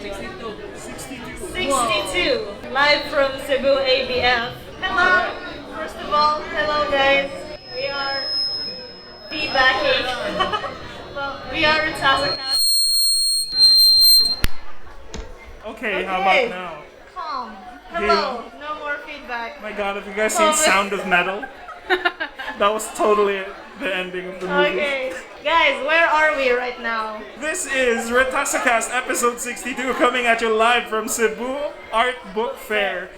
62. Live from Cebu ABF. Hello. First of all, hello guys. We are feedbacking. Well, we are RetasoCast. Okay, how about now? Calm. Hello. No more feedback. My god, have you guys seen Sound of Metal? That was totally the ending of the movie. Okay. Guys, where are we right now? This is RetasoCast episode 62 coming at you live from Cebu Art Book Fair.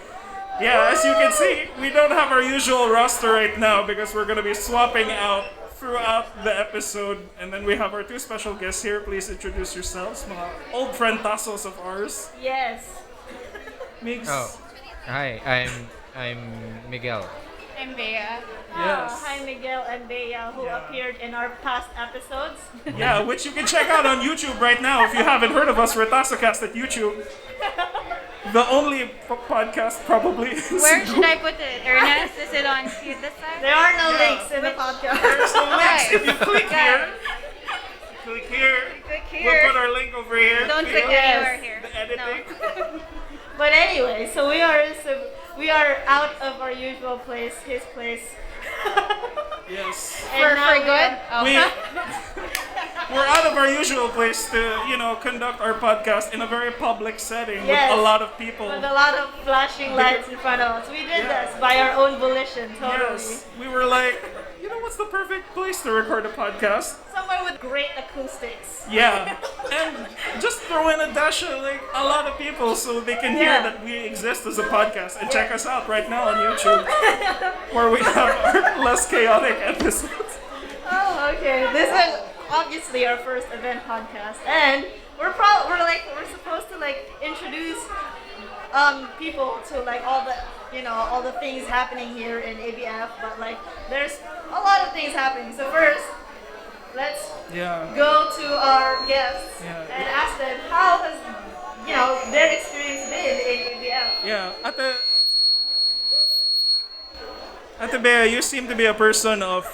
Yeah, as you can see, we don't have our usual roster right now because we're going to be swapping out throughout the episode. And then we have our two special guests here. Please introduce yourselves, mga old friend tassos of ours. Yes. Migs. Oh, hi, I'm Miguel. I'm Bea. Yes. Hi Miguel and Bea, who appeared in our past episodes. Yeah, which you can check out on YouTube right now if you haven't heard of us, RetasoCast at YouTube. The only podcast probably. Where should I put it? Ernest, is it on this side? There are no links in the podcast. There's no links. If you click here, Click we'll here. put our link over here. Don't click Yes. anywhere here. The editing. No. But anyway, so we are out of our usual place, his place. Yes. And now For we good? are- We're out of our usual place to, conduct our podcast in a very public setting Yes. with a lot of people. With a lot of flashing lights in front of us. We did this by our own volition, totally. Yes. We were like, what's the perfect place to record a podcast? Somewhere with great acoustics. Yeah. And just throw in a dash of a lot of people so they can hear Yeah. that we exist as a podcast and check us out right now on YouTube where we have our less chaotic episodes. Oh, okay. This is obviously our first event podcast, and we're supposed to introduce people to all the things happening here in ABF, but there's a lot of things happening. So first, let's go to our guests and ask them how has their experience been in ABF. Yeah. Ate Bea, you seem to be a person of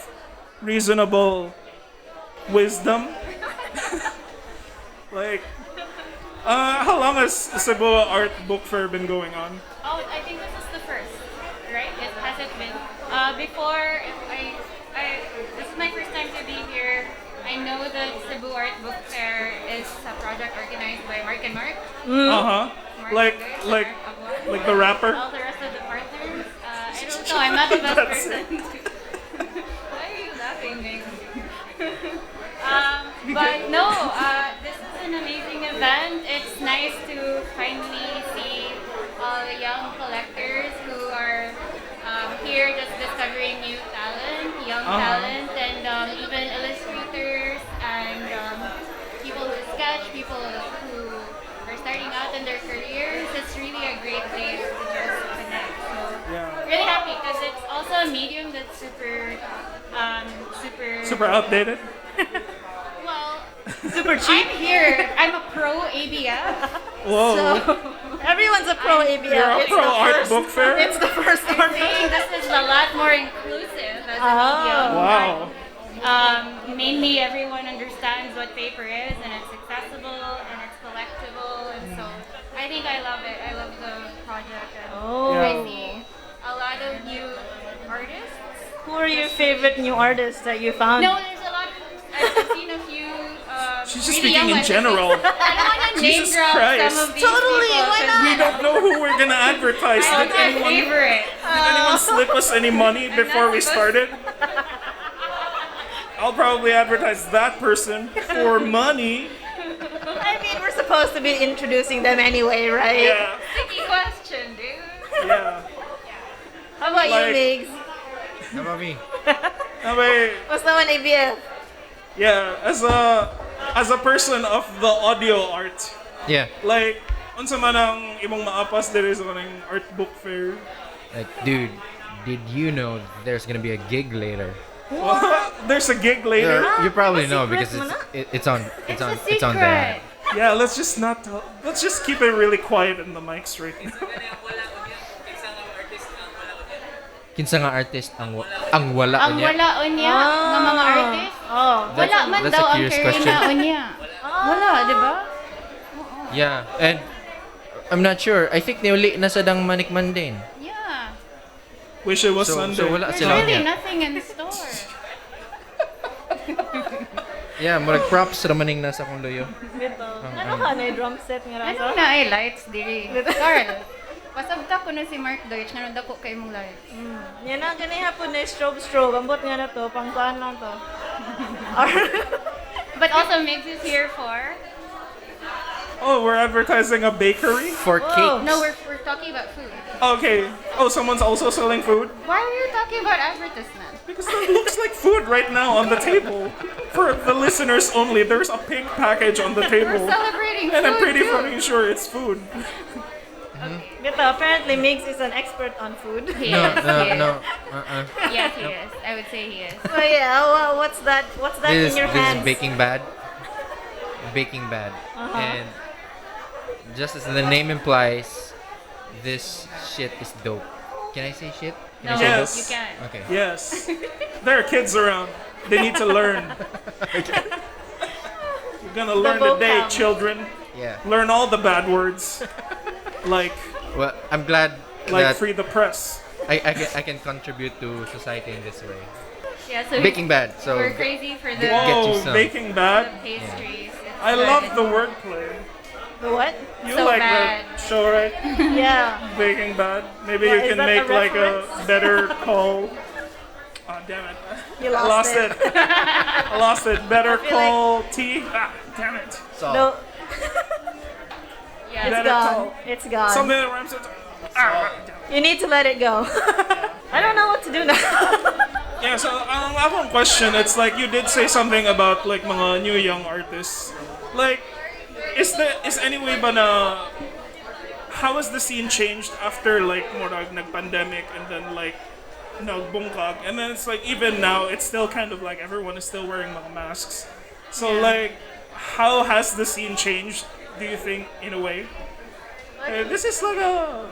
reasonable wisdom. How long has Cebu Art Book Fair been going on? Oh, I think this is the first, right? It hasn't been. Before, this is my first time to be here. I know that Cebu Art Book Fair is a project organized by Marc and Marc. Uh-huh. Marc Like Marc Abuan. like the rapper? All the rest of the partners. I don't know. I'm not the best That's person. Why are you laughing, Nick? But no, this is an amazing event. It's nice to finally see all the young collectors who are here just discovering new talent, young talent, and even illustrators and people who sketch, people who are starting out in their careers. It's really a great place to just connect. So really happy because it's also a medium that's super outdated? well, Super cheap. I'm here. I'm a pro ABF. Whoa. So Everyone's a pro ABF. You're a It's pro the art first- book fair? It's the first one. saying this is a lot more inclusive as a medium. Wow. Mainly everyone understands what paper is and it's accessible and it's collectible and so I think I love it. I love the project and I see a lot of new artists. Who are your favorite new artists that you found? No, there's a lot. I've seen a few. She's just really speaking young in ones. general. I don't want to name Jesus drop Christ. some of these Totally, people. why 'cause We don't know who we're gonna advertise. I'm Did my anyone, favorite. did anyone slip us any money before we started? I'll probably advertise that person for money. I mean, we're supposed to be introducing them anyway, right? Yeah. Tricky question, dude. Yeah. How about Like- you, Migs? How about me? Anyway, What's naman ABF? yeah, as a person of the audio art, Yeah, unsa man ang imong maapas diri sa kanang art book fair? dude, did you know there's gonna be a gig later? There's a gig later. You probably know secret because mo na? it's on It's a it's on the. Yeah, let's just not tell. Let's just keep it really quiet in the mics right now. Kinsa nga artist ang wala Ang unya? wala unya ng mga artist. Oh. Wala man that's daw a ang curious career question. na unya. Wala, di ba? Yeah, and I'm not sure. I think niuli na sa dang manikman din. Yeah. Wish it was So Sunday. wala There's sila really niya. nothing in store. Yeah, murag props ra maning nasa kong loyo. Dito. Ano ka na drum set nga Ano raso? na ay lights diri? Carl, pasabta ko na si Marc Deutsch nga dako kay mong lights. Yan ang ganyan hapon na strobe. Ambot nga na to. Pang kuhaan lang to. But also Migs is here for. Oh, we're advertising a bakery? For Whoa. cakes. No, we're talking about food. Okay. Oh, someone's also selling food? Why are you talking about advertisement? Because that looks like food right now on the table. For the listeners only, there's a pink package on the We're table. celebrating And I'm food pretty too. fucking sure it's food. Dito, apparently Migs is an expert on food. He No, is, he is. no. Yes, he is. I would say he is. So yeah, what's that? What's that This in your is hands? Baking Bad. Baking Bad. And just as the name implies, this shit is dope. Can I say shit? Can I No, say Yes. you can. dope? Okay. Yes. There are kids around. They need to learn. You're gonna learn today, vocab. children. Yeah. Learn all the bad words. Like Well, I'm glad that free the press. I can contribute to society in this way. Yeah, so Baking Bad. So we're crazy for the, Get you Whoa, some. Baking the Bad. pastries. It's I good. love the wordplay. The what? You So like bad. the show, right? Yeah. Baking Bad. Maybe What, you is can that make a like a reference? better call. Oh, damn it. You I lost lost it. I lost it. Better I feel like- call T. Ah, damn it. so No, Yeah. it's Better gone. call. It's gone. Something that rhymes with. Ah, damn it. You need to let it go. I don't know what to do now. Yeah, so I have one question. It's like you did say something about like mga new young artists. Like, is anyway ba na how has the scene changed after like murag nag-pandemic and then like nagbungkag and then it's like even now it's still kind of like everyone is still wearing mga masks. So like how has the scene changed? Do you think in a way? This is like a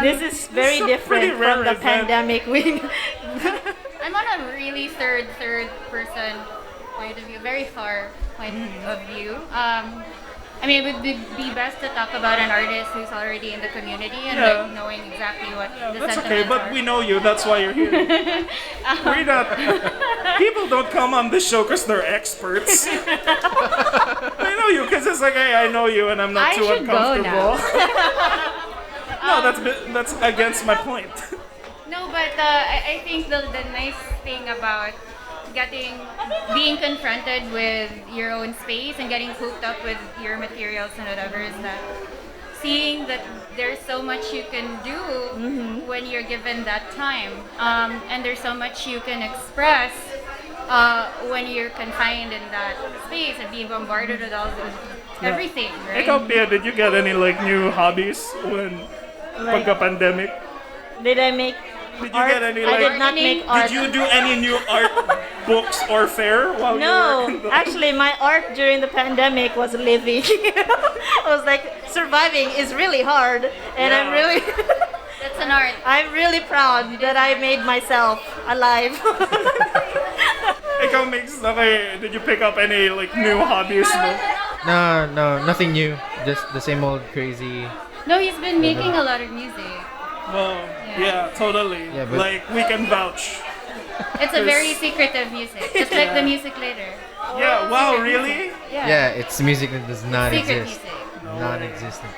This is very It's a pretty different rare from the event. pandemic we I'm on a really third person point of view, very far point of view. I mean, it would be best to talk about an artist who's already in the community and Yeah. like knowing exactly what the that's sentiments okay, but are. we know you. That's why you're here. We're not. People don't come on this show because they're experts. I know you because it's like, hey, I know you, and I'm not I too should go uncomfortable. No, that's against my point. No, but I think the nice thing about being confronted with your own space and getting hooked up with your materials and whatever is that seeing that there's so much you can do when you're given that time, and there's so much you can express when you're confined in that space and being bombarded with all this everything, right? Ikaw, Bea, did you get any like new hobbies when Like- pagka-pandemic? did I make Did you art? get any I like? did not make art. Did you do any new art books or fair while you were in No, the... actually, my art during the pandemic was living. I was like, surviving is really hard, and I'm Yeah. really, That's an art. I'm really proud that I made myself alive. Ikaw, Migs, okay, did you pick up any like new hobbies? no, nothing new. Just the same old crazy. No, he's been making a lot of music. Well, yeah, totally. Yeah, but- like we can vouch. It's a very secretive music, just like the music later. Yeah. Wow. Really? Yeah, it's music that does not Secret exist. music. Non-existent.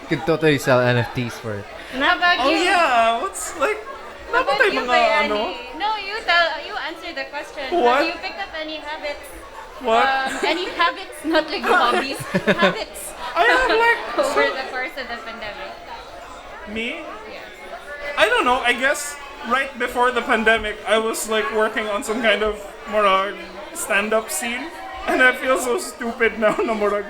Could totally sell NFTs for it. How about Oh you? yeah. What's like? How about Napatay you, mga Bea? ano? No, you answer the question. What? Have you picked up any habits? What? Any habits, not like hobbies, habits I have like over the course of the pandemic? me. Yeah. I don't know. I guess right before the pandemic, I was like working on some kind of morag stand-up scene, and I feel so stupid now. Na morag.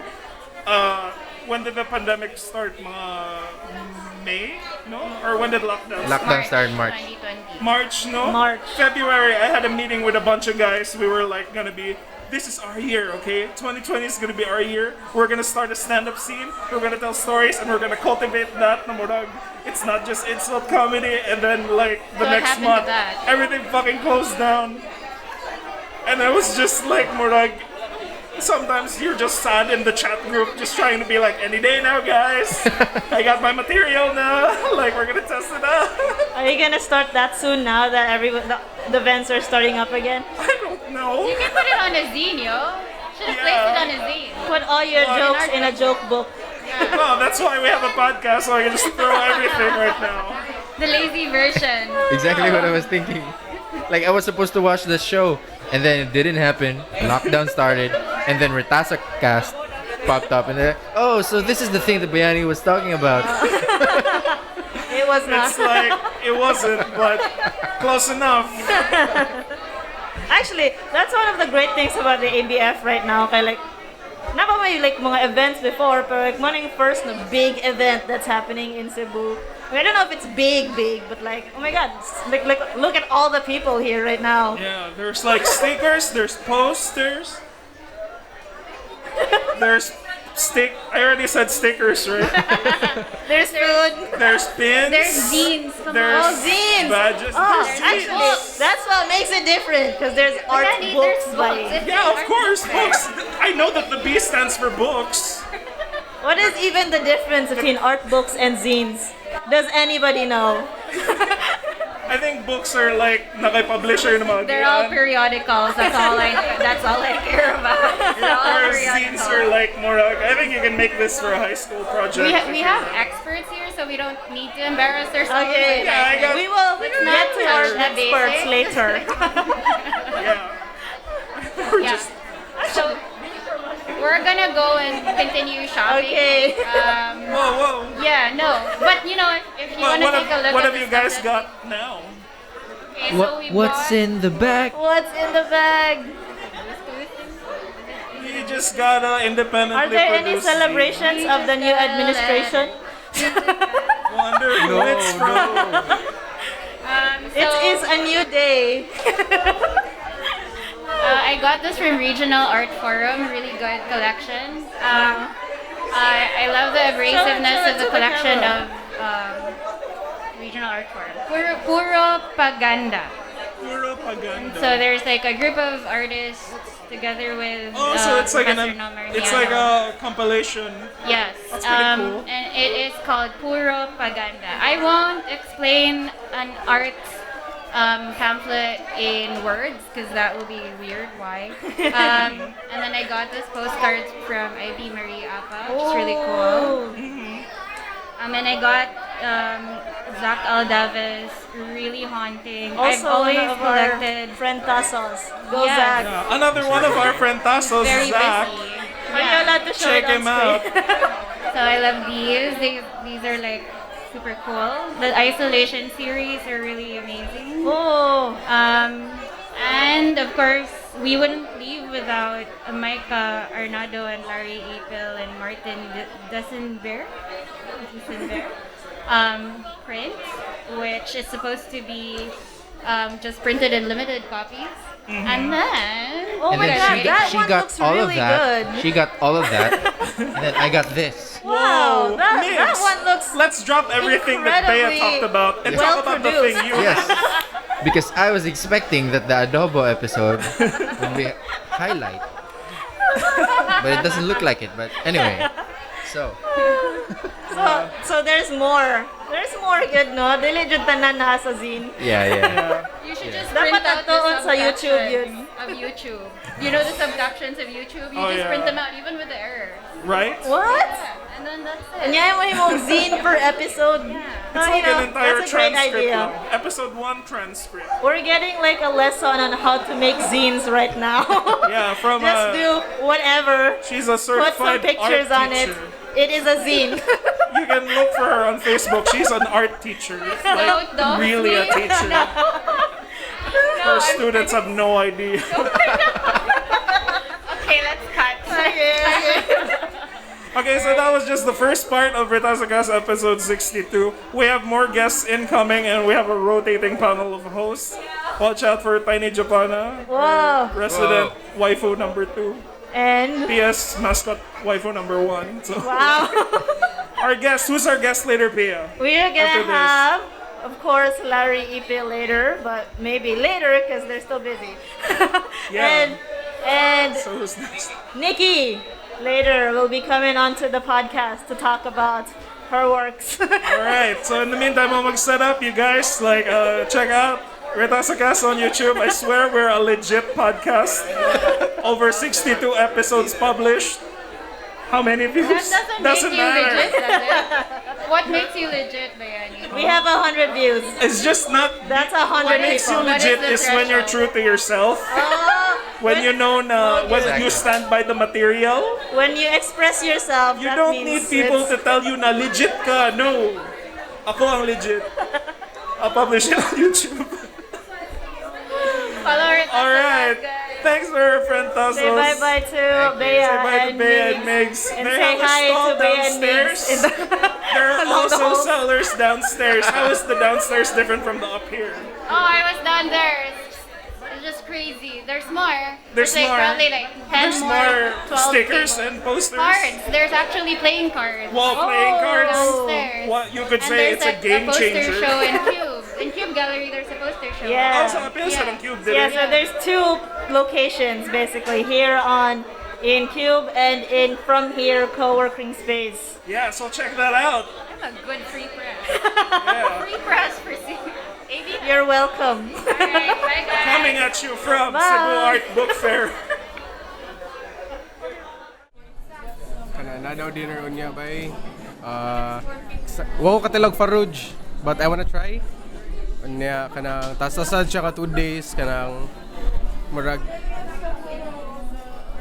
When did the pandemic start? Mga May, no? Or when did lockdown? Lockdown started March. 2020. March, no? March. February, I had a meeting with a bunch of guys. We were like gonna be, this is our year, okay? 2020 is gonna be our year. We're gonna start a stand-up scene. We're gonna tell stories and we're gonna cultivate that. Na morag, it's not just insult comedy. And then like the So what next happened to month, that? everything fucking closed down. And I was just like morag, sometimes you're just sad in the chat group, just trying to be like, any day now, guys. I got my material now. Like, we're gonna test it out. Are you gonna start that soon now that the events are starting up again? I don't know. You can put it on a zine, yo. Should have placed it on a zine. Put all your jokes in a joke book. Well, that's why we have a podcast, so I can just throw everything right now. The lazy version. Exactly what I was thinking. Like, I was supposed to watch the show, and then it didn't happen. Lockdown started, and then RetasoCast popped up, and they're like, oh, so this is the thing that Bayani was talking about. It was not. It's like, it wasn't, but close enough. Actually, that's one of the great things about the ABF right now. Kaya like, napa may like mga events before, pero like one of the first na big event that's happening in Cebu. I don't know if it's big, but like, oh my god, like look at all the people here right now. Yeah, there's like stickers, there's posters, there's I already said stickers, right? There's food. There's pins. There's zines. Come There's Oh, zines. badges. Oh, There's actually, zines. that's what makes it different because there's art Danny, books there's by. books. Yeah, of course, books. I know that the B stands for books. What is even the difference between art books and zines? Does anybody know? I think books are like nakay-publisher ng mga They're all diyan. periodicals. That's all I care about. They're all Whereas zines are periodicals. like more like, I think you can make this for a high school project. We have experts here, so we don't need to embarrass ourselves. Okay, Yeah, I got- we will Let's get not to our touch the experts basics. later. Yeah. We're Yeah. just, So we're gonna go and continue shopping. Okay. whoa. Yeah, no. But you know, if you Well, wanna take a look what at have the you guys stuff that- got now? Okay, so we What's bought- in the bag? What's in the bag? You just got independently Are there any produced celebrations of the new administration? Wonder who No, it's from. It is a new day. I got this from Regional Art Forum, really good collection. I love the abrasiveness Show it of the to the collection camera. of Regional Art Forum. Puro paganda. Puro paganda. So there's like a group of artists together with Oh, so it's like Professor Nomer it's Niano. like a compilation. Yes, That's pretty cool. and it is called Puro Paganda. I won't explain an art pamphlet in words because that will be weird. Why? And then I got this postcards from Ivy Marie Apa, which is really cool. And I got Zach Aldaves, really haunting. I've Also, always one of our collected. friend Tassos. Go Yes. Zach. Yeah, another one of our friend Tassos, Very Zach. busy. Are you Yeah. allowed to show Check it on him out. screen? So I love these. These are like super cool. The Isolation series are really amazing. Oh, And of course, we wouldn't leave without Micah Arnado and Larry Ypil and Martin Dusenberg print, which is supposed to be just printed in limited copies. And then, oh And my then god, that she one got looks all really of that. good. She got all of that. And then I got this. Wow, Whoa, that Migs. one looks. Let's drop everything that Bea incredibly talked about and talk about the well-produced. thing you Yes. Because I was expecting that the adobo episode would be highlight. But it doesn't look like it. But anyway. So, So there's more. There's more good, no? Dili jud tanan na sa zine. yeah. you should just Dapat print out the atuon sa YouTube yun. subcaptions of YouTube. You know the subcaptions of YouTube? You Oh, just yeah. print them out even with the errors. Right? What? Yeah, and then that's it. Kanya mo yung zine per episode. It's No, like you know, an entire that's a great transcript idea. now. Episode 1 transcript. We're getting like a lesson on how to make zines right now. Yeah, from Just do whatever. she's a Put some certified pictures art on it. teacher. It is a zine. You can look for her on Facebook. She's an art teacher. Like, Don't really a me. teacher. Her students have no idea. Okay, let's cut. Okay. Okay, so that was just the first part of RetasoCast episode 62. We have more guests incoming and we have a rotating panel of hosts. Watch out for Tiny Japana, Whoa. resident waifu number 2. And PS mascot waifu number 1. So wow. our guest, who's our guest later, Pia? We're After gonna this. have, of course, Larry Ypil later, but maybe later because they're still busy. Yeah. And And So who's next? Nikki later will be coming onto the podcast to talk about her works. Alright, so in the meantime, I'm mag-set up. You guys, check out RetasoCast on YouTube. I swear we're a legit podcast. Over 62 episodes published. How many views? That doesn't make you legit, does it? What makes you legit, Bayani? We have 100 views. It's just not. That's 100 What makes you people. What is legit the is when you're true threshold? to yourself. When you know when you stand by the material. When you express yourself, You that don't need means people it's- to tell you na legit ka. No. Ako ang legit. I'll publish it on YouTube. Follow RetasoCast, Alright. guys. Thanks for your friend Tassos. Say bye-bye to Bea Say bye to and Bea and Migs. Migs. And They say have a hi stall to Bea and downstairs. Migs. In the There are along the also halls. sellers downstairs. How is the downstairs different from the up here? Oh, I was down there. It's just crazy. There's more. There's like more. probably like 10 There's more 12 stickers people. and posters. Cards. There's actually playing cards. Wall playing cards. Downstairs. What you could And say there's it's a game poster changer. show in Cube. In Cube Gallery, there's a poster show. Yeah. Oh, sa Ypil sa ng Cube din. Yeah, so there's two locations basically here in Cube and in from here co-working space. Yeah, so check that out. I'm a good free press. Yeah. Free press for AB. You're welcome. Alright, bye guys. Coming at you from Bye. Cebu Art Book Fair. Kana na daw dinner unya bay. Wow katilag Farouj, but I wanna try. Unya kanang tasasad siya ka 2 days kanang murag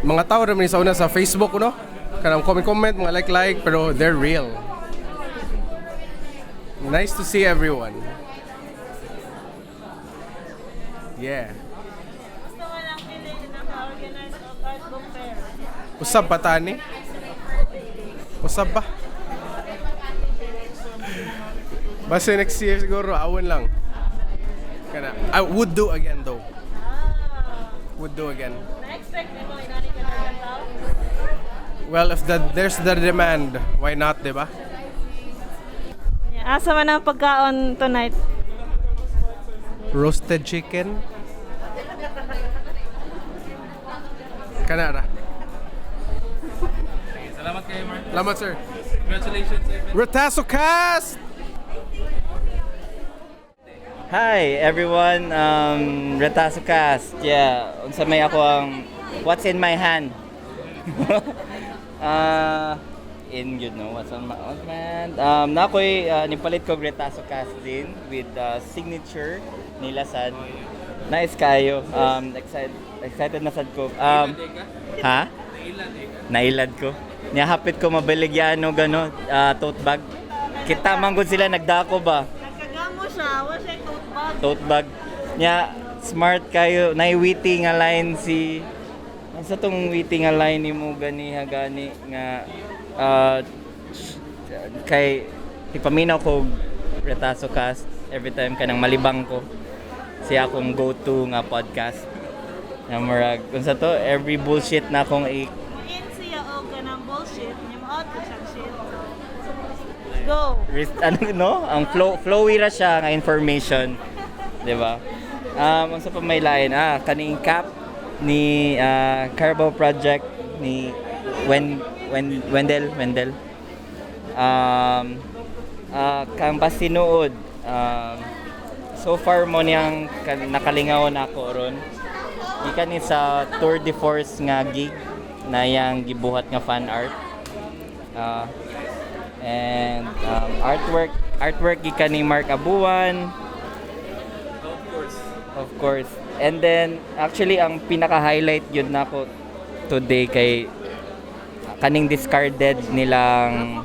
mga tao ra man sa una sa Facebook no. Kanang comment mga like pero they're real. Nice to see everyone. Yeah. Usab ba tani? Usab ba? Basta next year siguro, awan lang. Kana, I would do again though. Would do again. Well, if there's the demand, why not, diba? Asa man ang pagkaon tonight? Roasted chicken. Kanara. Salamat kayo, Mark. Salamat, sir. Congratulations. RetasoCast! Hi everyone, RetasoCast. Yeah, unsa may ako ang what's in my hand. In you know what's on my hand. Nakoy nipalit ko RetasoCast din with signature nila sad. Nice kayo. Excited na sad ko. Ha? Nailad ko. Nihapit ko mabiligyano gano tote bag. Kita man gud sila nagdako ba? Nagkagamo siya, wa siya tote bag. Tote bag nya smart kayo naiwiti nga line si sa tong witi nga line nimo gani nga kay ipaminaw ko RetasoCast every time kanang malibang ko siya akong go-to nga podcast nga murag unsa to every bullshit na akong In siya og ganang bullshit, nim out ko siyang shit. Go. ano no ang flowy ra siya nga information di ba unsa pa may lain kaning cap ni Carbo Project ni Wendell kang pasinuod so far mo niyang nakalingaw na ako ron gikan ni sa Tour de Force nga gig na yang gibuhat nga fan art and artwork gikan ni Marc Abuan of course and then actually ang pinaka highlight yun nako today kay kaning discarded nilang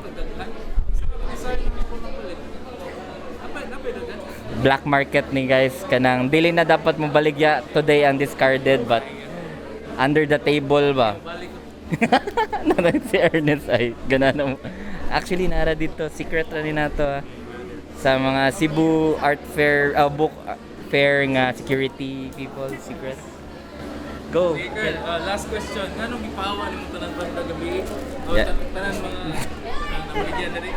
black market ni guys kanang dili na dapat mo baligya today ang discarded but under the table ba nanan si Ernest ay ganana mo actually nara dito secret ra ni nato sa mga Cebu Art Fair book fair nga security people secret go Last question. Anong ipawa ni mo tanan banda gabi? O Yeah. tanan mga namaligyan na rin.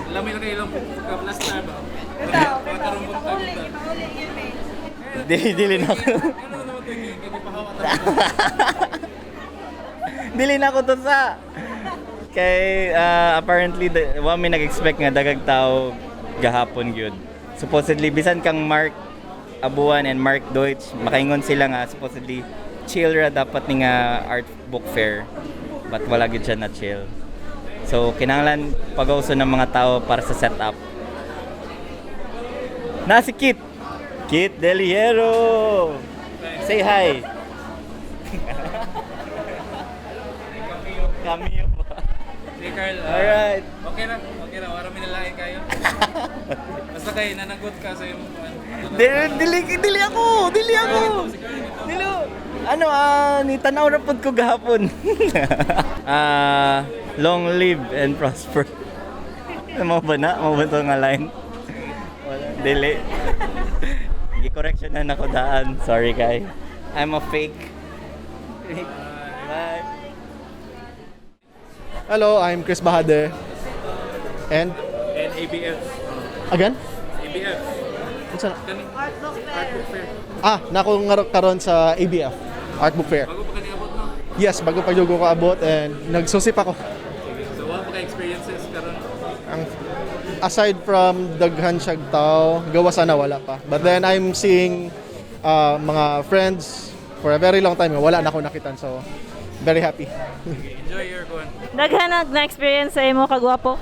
Lamay na kayo lang pagka-blast na ba? Ito, ipauli yun eh. Dili na ako. Dili na ako to sa. Kay apparently wa mi nag-expect nga dagag tao gahapon gyud. Supposedly bisan kang Marc Abuan and Marc Deutsch, makaingon sila nga supposedly chill ra dapat ni nga art book fair. But wala gyud siya na chill. So kinahanglan pag-uso ng mga tao para sa setup. Na si Kit. Kit Deliero. Say hi. Cameo pa. Si Karl, Alright. okay na. Wala mi nalain kayo. Basta kayo, nanagot ka sa iyong... Dili ako. Ano, ni tanaw ra pud ko gahapon. Long live and prosper. Mo ba to nga line? Wala, dili. Gi-correction na nako daan. Sorry, guys. I'm a fake. Bye. Hello, I'm Khriss Bajade. And ABF. again? ABF. Unsa na? Art book fair. Nako nga karon sa ABF, Art Book Fair. Bago pa kaniabot no? Yes, bago pa jud ko kaabot and nagsusip ako. So, wala pa ka-experiences karon? Aside from daghan siyag tao, gawa sana wala pa. But then I'm seeing mga friends for a very long time wala na ako nakitan, so very happy. Enjoy your con. Daghanag na experience sa imo kagwapo.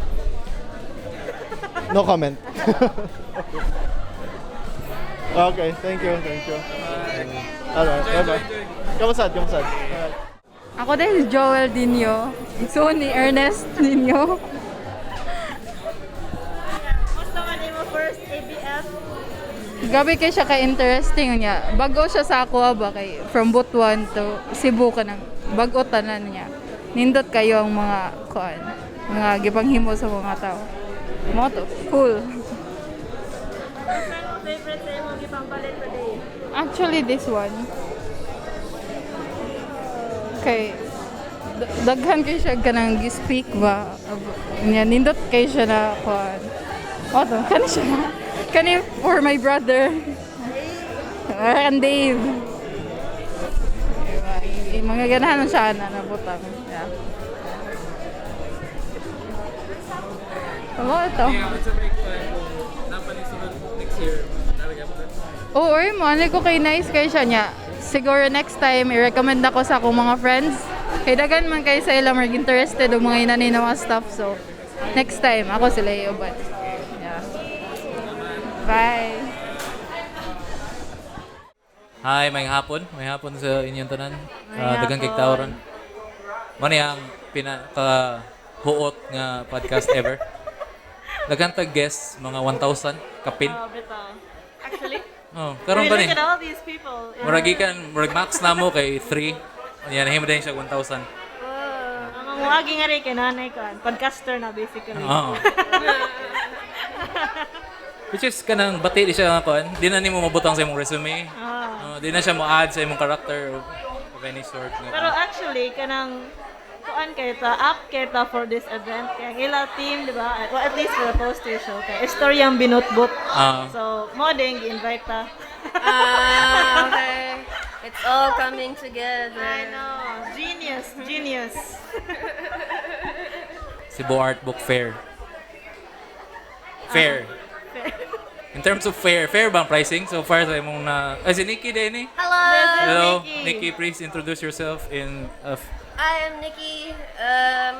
No comment. Okay, thank you. Alright, bye-bye. Kamusta? Alright. Ako din si Joelle Diño. So ni Ernest Diño. Musta man imo first ABF? Gabi kay siya ka-interesting niya. Bago siya sa ako ba kay from Butuan to Cebu ka nang bago tanan niya. Nindot kayo ang mga kuan, mga gipanghimo sa mga tao. Mo to, cool. Ano favorite sa imo gipangpalit today? Actually this one. Kay daghan kay siya kanang gi-speak ba. Nya nindot kay siya na kuan. Mo to, kani siya. Kani for my brother. And Dave. Mga ganahan siya na nabutang. Yeah. Hello, ito. Next year, talaga po. Oo, mo. Ano ko kay nice kay siya niya. Siguro next time, i-recommend ako sa akong mga friends. Kay dagan man kay sa ilang mga interested o mga inani na mga stuff. So, next time, ako sila iuban. Yeah. Bye. Hi, may hapon sa inyong tanan. Daghang kay tawron. Mo ni ang pinaka-huot nga podcast ever. Daghang tag guests, mga 1,000 kapin. Oh, bitaw. Actually, Karon ba ni? look at all these people. Murag max na mo kay 3. Yan himo din siya 1,000. Ang muagi nga rin kay nanay ko, podcaster na basically. Oo. Which is kanang bati di siya nga kuan. Di na nimo mabutang sa imong resume. Di na siya mo-add sa imong character of any sort. Pero actually, kanang kuan kay ta, up kay ta for this event. Kaya ang ila team, di ba? Well, at least for the poster show. Kaya istoryang binutbut. So, mo din, gi-invite ta. Okay. It's all coming together. I know. Genius. Cebu Art Book Fair. Fair. In terms of fair ba ang pricing? So far sa imong na... si Nikki din eh. Hello, Nikki, please introduce yourself in... I am Nikki.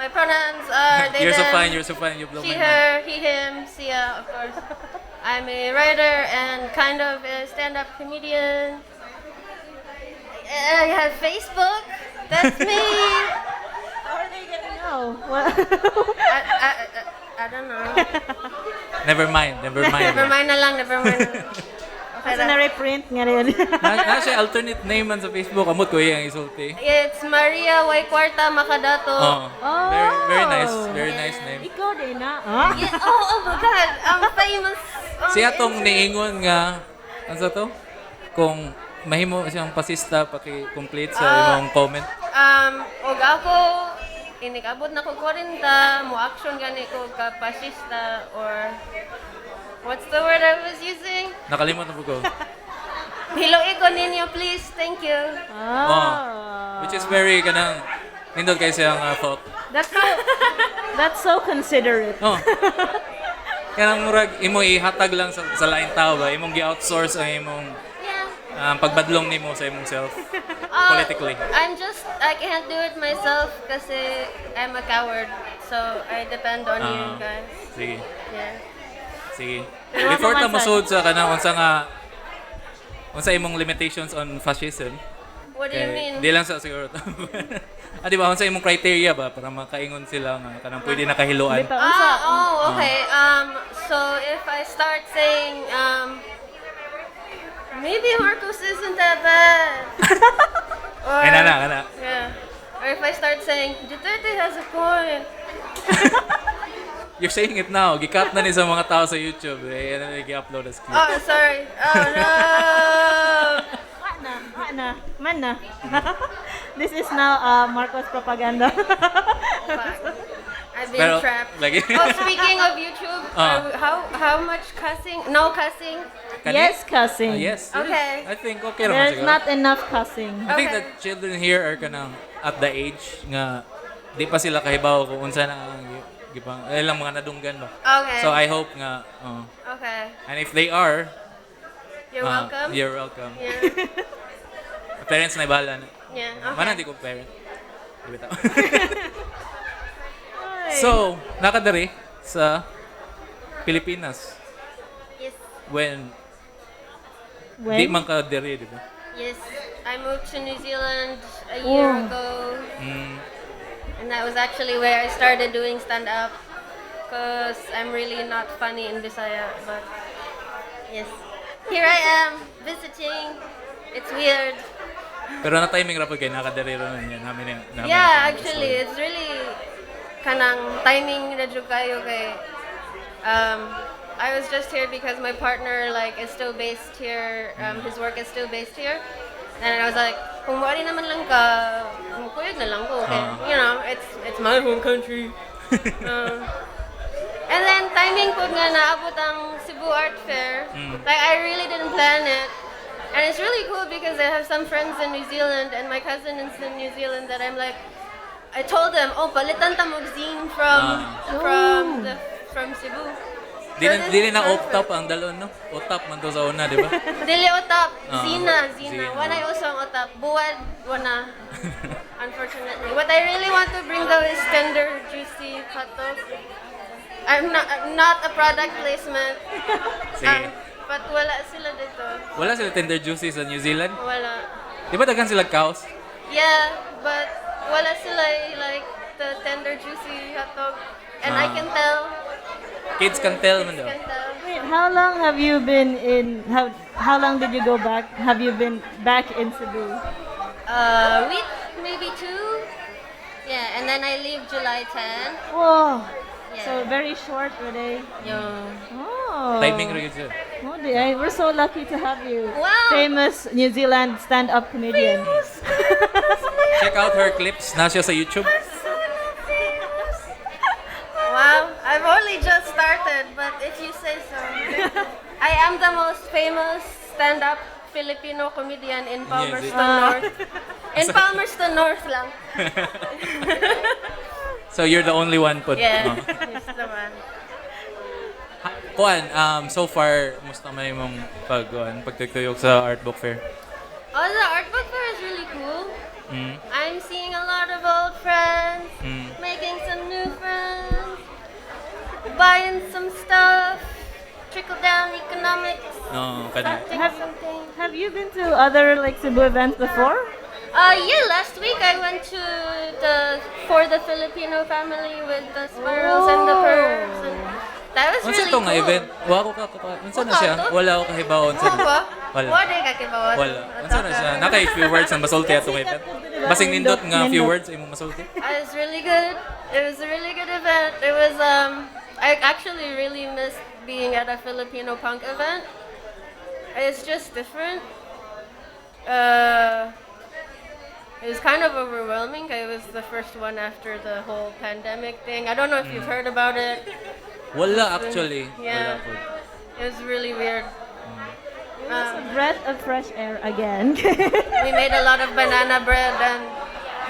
My pronouns are they, You're so them. fine. You blow She, my mind. her, he, him, Sia, of course. I'm a writer and kind of a stand-up comedian. I have Facebook. That's me. How are they gonna know? I don't know. Never mind. Never mind na lang. Kasi na-reprint nga rin. Na siya alternate name man sa Facebook. Amot ko yung isulti. It's Maria Y. Cuarta Macadato. Very nice name. Ikaw din na. Yeah, oh my God, I'm famous. Si atong niingon nga, ano sa to? Kung mahimo siyang pasista, paki-complete sa imong comment. Og ako, inikabot na ko 40, mo action gani ko ka fascista or what's the word I was using? Nakalimot na po ko. Hiloin ko ninyo, please. Thank you. Which is very kanang nindot kay siyang folk. That's so considerate. Oh. Kanang murag imo ihatag lang sa lain tao ba, imong gi-outsource ang imong pagbadlong nimo sa imong self politically. I can't do it myself kasi I'm a coward. So I depend on you guys. Sige. Yeah. Sige. Before ta musud sa kanang unsa imong limitations on fascism. What do you mean? Di lang sa siguro. Di ba unsa imong criteria ba para makaingon sila nga kanang pwede nakahiluan? Okay. So if I start saying maybe Marcos isn't that bad. Or, Kana. Yeah. Or if I start saying Duterte has a point. You're saying it now. Gikat na ni sa mga tao sa YouTube. Eh, ano gi-upload as clip. Oh, sorry. Oh no. Mana. This is now Marcos propaganda. I've been trapped. Speaking of YouTube, how much cussing? No cussing? Yes, cussing. Yes. Okay. I think okay naman There's siguro. not enough cussing. I think that children here are kanang at the age nga di pa sila kahibaw kung unsa na ang gipang ilang mga nadunggan ba. Okay. So I hope nga Okay. and if they are You're welcome. You're welcome. Yeah. Parents na ibahala na. Yeah. Okay. Mana di ko parent. Bitaw. So, nakadari sa Pilipinas. Yes. When? Di man ka diri, di ba? Yes. I moved to New Zealand a year ago. And that was actually where I started doing stand-up. Because I'm really not funny in Bisaya. But, yes. Here I am, visiting. It's weird. Pero na-timing rapod kayo, nakadari rin yan. Namin Actually, it's really kanang timing na jud kayo kay I was just here because my partner is still based here. His work is still based here. And I was like, kung wari naman lang ka, kuyog na lang ko. Okay? You know, it's my home country. And then timing po nga naabot ang Cebu Art Fair. I really didn't plan it. And it's really cool because I have some friends in New Zealand and my cousin is in New Zealand that I told them, palitan ta mag zine from Cebu. Dili na op-top ang dalon, no? Op-top man to sa una, di ba? Dili otap, zina. Wanay usang otap, buwad, wana. Unfortunately. What I really want to bring though is tender, juicy hotdog. I'm not a product placement. But wala sila dito. Wala sila tender juicy sa New Zealand? Wala. Di ba daghan sila cows? Yeah, but wala sila the tender juicy hotdog. And I can tell. Kids can tell man daw. Wait, how long have you been in? How long did you go back? Have you been back in Cebu? Week, maybe 2. Yeah, and then I leave July 10. Whoa. Yeah. So very short, really. Yeah. Oh. Timing rin yun. Oh, we're so lucky to have you. Wow. Famous New Zealand stand-up comedian. Check out her clips. Nasa sa YouTube. Wow, I've only just started, but if you say so. I am the most famous stand-up Filipino comedian in Palmerston North. In Palmerston North lang. So you're the only one po. Yeah, he's the one. Kuan, so far, musta man yung pagtutuyok sa art book fair? Oh, the art book fair is really cool. I'm seeing a lot of old friends, making some new friends, buying some stuff, trickle down economics. No, Have you been to other Cebu events before? Yeah, last week I went to for the Filipino family with the squirrels and the birds. And that was really cool. Nga event? Unsa na siya? Wala ako kahibawon sa. Wala ka kahibawon. Wala. Unsa na siya? Nakay few words ang masulti atong event. Basing nindot nga few words imong masulti. It was really good. It was a really good event. It was I actually really missed being at a Filipino punk event. It's just different. It was kind of overwhelming. It was the first one after the whole pandemic thing. I don't know if you've heard about it. Wala actually. Yeah. Wala po. It was really weird. It's a breath of fresh air again. We made a lot of banana bread and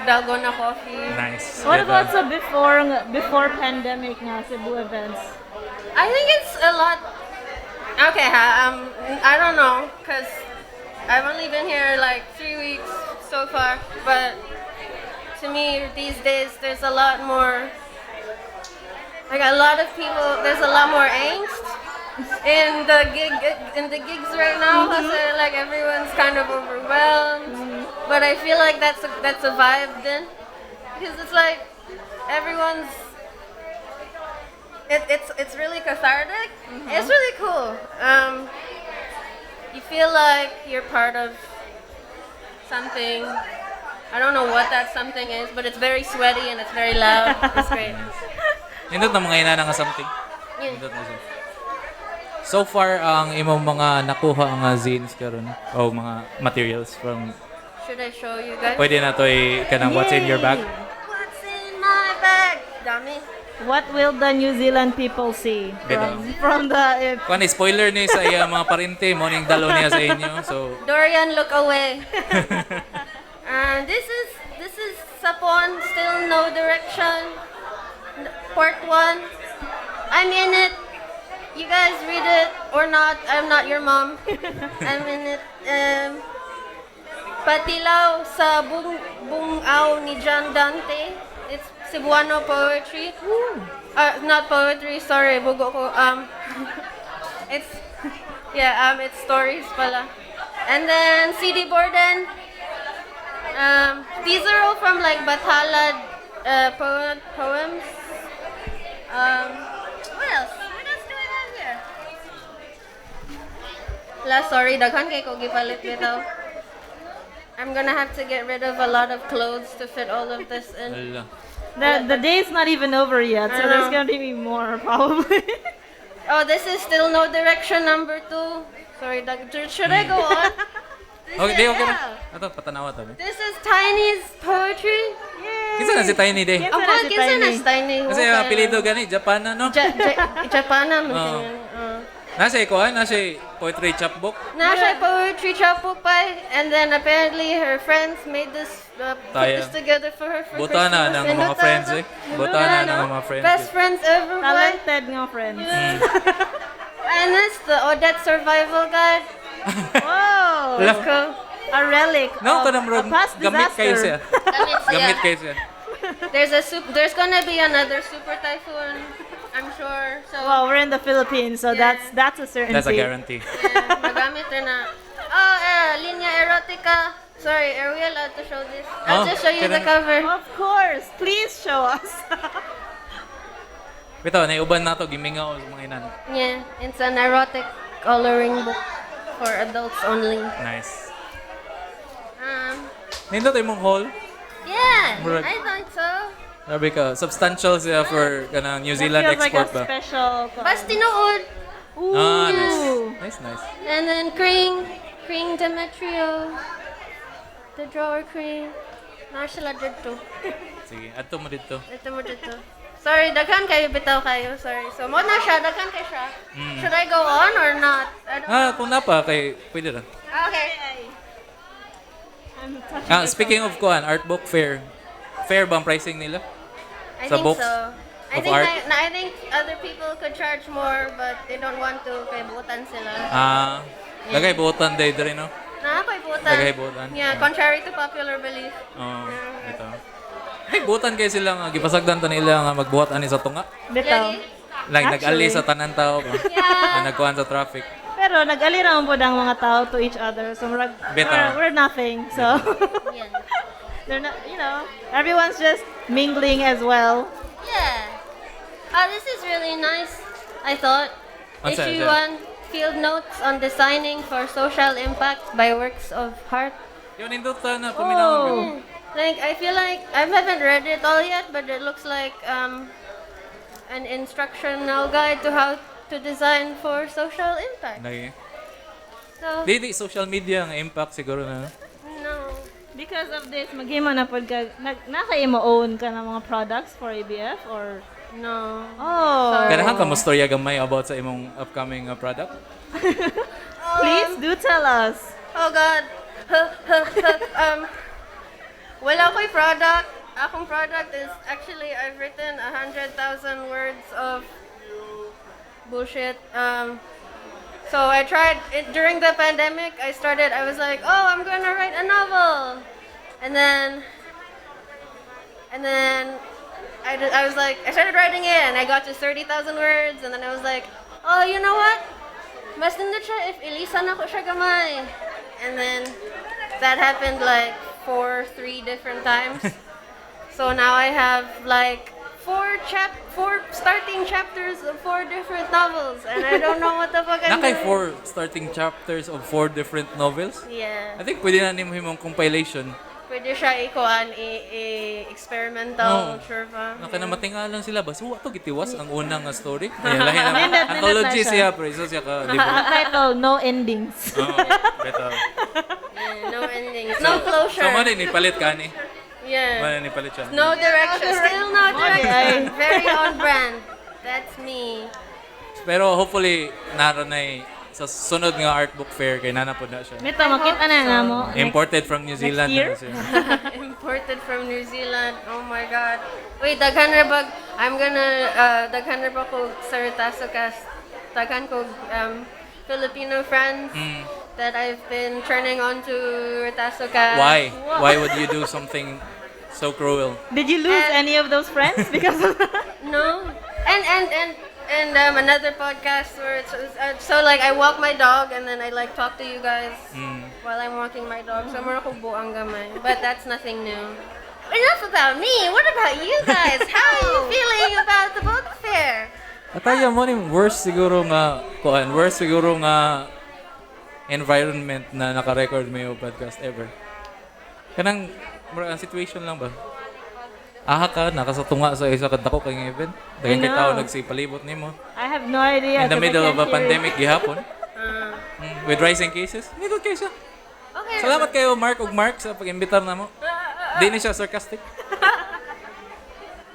dalgona coffee. Nice. What Yeah, about sa before pandemic nga Cebu events? I think it's a lot. Okay, I don't know, cause I've only been here like 3 weeks so far, but to me these days there's a lot more. Like a lot of people, there's a lot more angst in the gigs right now, cause like everyone's kind of overwhelmed. But I feel like that's a vibe then, because it's like everyone's. It's really cathartic. It's really cool. You feel like you're part of something. I don't know what that something is, but it's very sweaty and it's very loud. It's great. Nindot na mga inana nga something. Nindot na siya. So far, ang imong mga nakuha nga zines karon o mga materials from. Should I show you guys? Pwede na to kanang what's in your bag. What's in my bag? Dami. What will the New Zealand people see from the Kuan spoiler ni sa iya mga parente mo ning dalo niya sa inyo. So Dorian, look away. This is Sapon, still no direction. Part 1. I'm in it. You guys read it or not? I'm not your mom. I'm in it. Patilaw sa bungaw ni John Dante. It's Cebuano poetry. Not poetry, sorry, bugo ko. It's it's stories pala. And then CD Borden. These are all from like Bathalad poems. What else? What else do we have here? Sorry, daghan kay ko gipalit bitaw. I'm gonna have to get rid of a lot of clothes to fit all of this in. The day's not even over yet, so there's gonna be more probably. Oh, this is still no direction number 2. Sorry, should I go on? okay na. Ato patanawa to. This is Tiny's poetry. Kinsa na si Tiny Day? Ang kinsa na si Tiny? Kasi ang apelido gani Japana no? Japana man Oo. tingnan. Nasa poetry chapbook. Nasa poetry chapbook pa, and then apparently her friends made this put this together for her for Butana Christmas. ng mga friends Butana ng mga friends. Best friends ever. Talented nga friends. And that's the Odette survival guide. Whoa! Let's go. A relic No, of kanang a past gamit kayo siya. disaster. Gamit kayo siya. There's gonna be another super typhoon, I'm sure. So Well, we're in the Philippines, so that's a certainty. That's a guarantee. magamit rin na. Linya erotica. Sorry, are we allowed to show this? I'll just show you the cover. Of course, please show us. Bitaw, naiuban na to gimingaw sa mga inan. Yeah, it's an erotic coloring book for adults only. Nice. Um, Nindot imong haul. yeah, Murag- I thought so. Sabi ka, substantial siya for kanang New Zealand Feels like a export ba? special. Bas tinuod. Ah, nice. Ooh. Nice. And then Kring Demetrio. The drawer Kring. Narshala dito. Sige, adto mo dito. Ito mo dito. Sorry, daghan kayo, bitaw kayo. Sorry. So, mo na siya, daghan kayo siya. Should I go on or not? I don't Kung napa kay pwede ra. Okay. Speaking of kuan, art book fair. Fair ba ang pricing nila? I Sa think books so. I of think art? I think other people could charge more, but they don't want to. Kay butan sila. Dagay buotan day diri no? Nakakay butan. Dagay buotan. Yeah, contrary to popular belief. Ito. Ay, buotan kay sila nga gipasagdan ta nila nga magbuhat ani sa tunga. Bitaw. Like nag-ali Actually. sa tanan tao ba? Yeah. Nagkuhan sa traffic. Pero nag-ali naman po ang mga tao to each other. So Bitaw. we're nothing. So Yeah. they're not, everyone's just mingling as well. Yeah. This is really nice. I thought. What's that? Issue 1, field notes on designing for social impact by works of art. Yun indot na paminawon. Like, I feel like I haven't read it all yet, but it looks like an instructional guide to how to design for social impact. Lagi. So, Di social media ang impact siguro na. no. Because of this, maghimo na pod ka naka-imo own ka ng mga products for ABF or No. oh. Ganahan ka mo storya gamay about sa imong upcoming product? Please do tell us. Oh God. Wala ko'y product. Akong product is actually I've written 100,000 words of bullshit. So I tried it during the pandemic. I was like, oh, I'm gonna write a novel, and then I was like, I started writing it, and I got to 30,000 words, and then I was like, oh, you know what? Mas nindot siya if ilisan ako siya gamay. And then that happened like 3 different times. So now I have like 4 starting chapters of 4 different novels, and I don't know what the fuck I'm Nakay doing. 4 starting chapters of 4 different novels? Yeah. I think pwede na nimo himong compilation. Pwede siya experimental, sure pa. Nakanamatingalan sila ba? So, wato gitiwas ang unang nga story. Ayan, lahi na. Anthology siya, pero isa siya ka libro. Title, No Endings. Oh, beto. Yeah, no endings, no closure. So, man ni palit ka ni? Yeah. Man ni palit siya. No direction, still no direction. Very on brand. That's me. Pero hopefully, naroon na sa sunod nga art book fair, kay nanapod na siya. Mito, makita na mo. Imported from New Zealand. year? na siya. Imported from New Zealand. Oh my God. Wait, daghan ra ba? Daghan ra ba ko sa RetasoCast. Daghan ko Filipino friends that I've been turning on to RetasoCast. Why? Why would you do something so cruel? Did you lose any of those friends because of that? No. And another podcast where so like I walk my dog and then I like talk to you guys while I'm walking my dog. So mura ko buang gamay. But that's nothing new. Enough about me. What about you guys? How are you feeling about the book fair? Ataya mo ni worst siguro nga environment na naka-record mo yung podcast ever. Kanang ang situation lang ba? Aha ka, nakasatunga sa isa kadako kay event. Dagan kay tao nagsipalibot nimo. I have no idea. In the middle of a pandemic gihapon. Uh, With rising cases. May good case. okay. Salamat kayo Marc ug Mark sa pag-imbitar namo. Di ni siya sarcastic.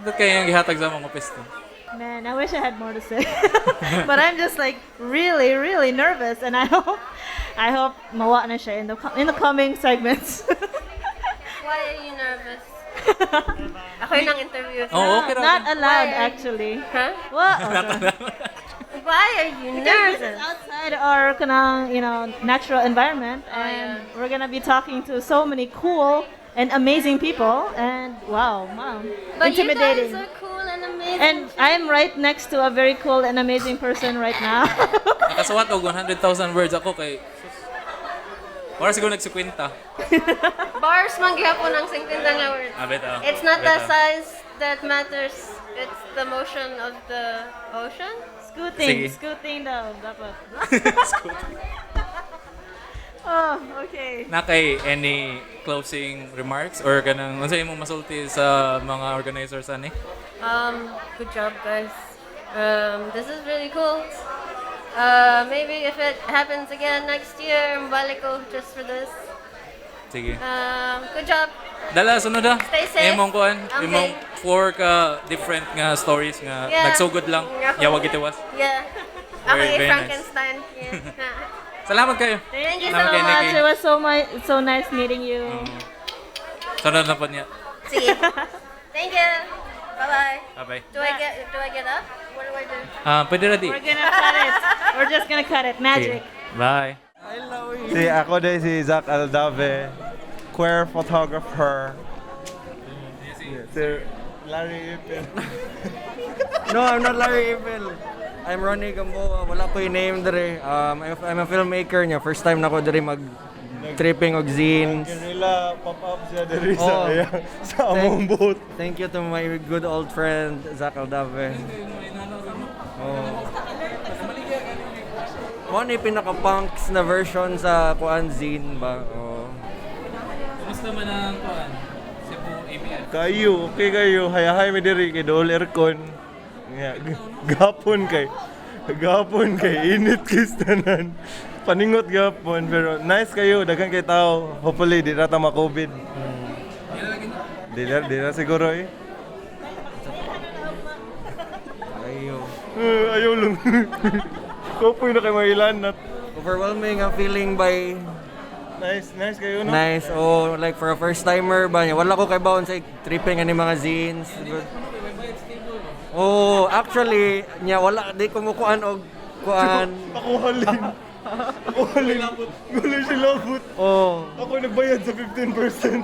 Dito kayo yung gihatag sa mga pesto. Man, I wish I had more to say. But I'm just like really, really nervous, and I hope mawa na siya in the coming segments. Why are you nervous? Ako yung nang interview. Oh, okay. Not allowed, actually. Huh? What? Why are you Because this nervous? is outside our natural environment, and we're gonna be talking to so many cool and amazing people, and wow, But intimidating. you guys are cool and amazing. And I'm right next to a very cool and amazing person right now. Nakasuwat og 100,000 words ako kay Wala siguro nagsikwenta. Bars man gihapon ang 50 nga words. Beta. It's not the size that matters. It's the motion of the ocean. Scooting daw dapat. Oh, okay. Nakay any closing remarks or kanang unsa imong masulti sa mga organizers ani? Good job, guys. This is really cool. Maybe if it happens again next year, mbalik ko just for this. Sige. Good job. Dala sunod na. Stay safe. Imong kuan, Okay. imong 4 ka different nga stories nga Yeah. nagsugod lang. Yawa gitiwas. Yeah. Ako Very, yung very Frankenstein. Yeah. Salamat kayo. Thank you so Salamat kay much. Nikki. It was so nice meeting you. Sunod na po niya. Sige. Thank you. Bye-bye. Bye-bye. Do I get up? What do I do? Pwede na di. We're gonna cut it. We're just gonna cut it. Magic. Bye. Ako din si Zach Aldave, queer photographer. Si Larry Ypil. No, I'm not Larry Ypil. I'm Ronnie Gamboa. Wala ko yung name dere. I'm a filmmaker niya. First time na ko dere mag-tripping og zines. Kanila pop-up siya diri sa among booth. Thank you to my good old friend, Zach Aldave. Mo ni pinaka-punks na version sa kuan zine ba? Kumusta man ang kuan? Cebu ABN. Kayo, okay kayo. Hayahay mi diri kay Dol Aircon. Gapon kay init kay tanan. Paningot gapon pero nice kayo, daghan kay tao. Hopefully di na ta ma-COVID. Di na siguro eh. Ayaw lang. Kapoy na kay mailanat. overwhelming ang feeling by Nice kayo, no? nice. Oh, like for a first timer ba niya. Wala ko kay baon sa tripping ani mga zines. Oh, actually, niya wala di ko mukuan og kuan. Ako halin. Gulo si labot. Oh. Ako nagbayad sa 15%.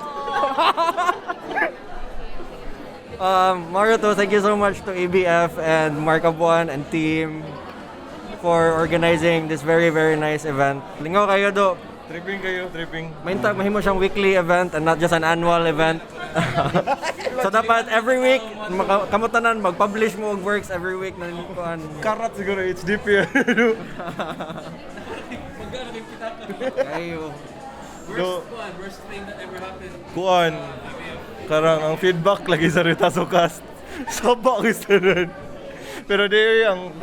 Mario, thank you so much to ABF and Marc Abuan and team for organizing this very, very nice event. Lingaw kayo do. Tripping. Mahimo siyang weekly event and not just an annual event. So dapat every week, kamutanan, mag-publish mo og works every week na kuan. Karat siguro, it's deep yan. Kayo. Worst thing that ever happened. Kuan. Karang ang feedback lagi sa RetasoCast. Sabak isa. Pero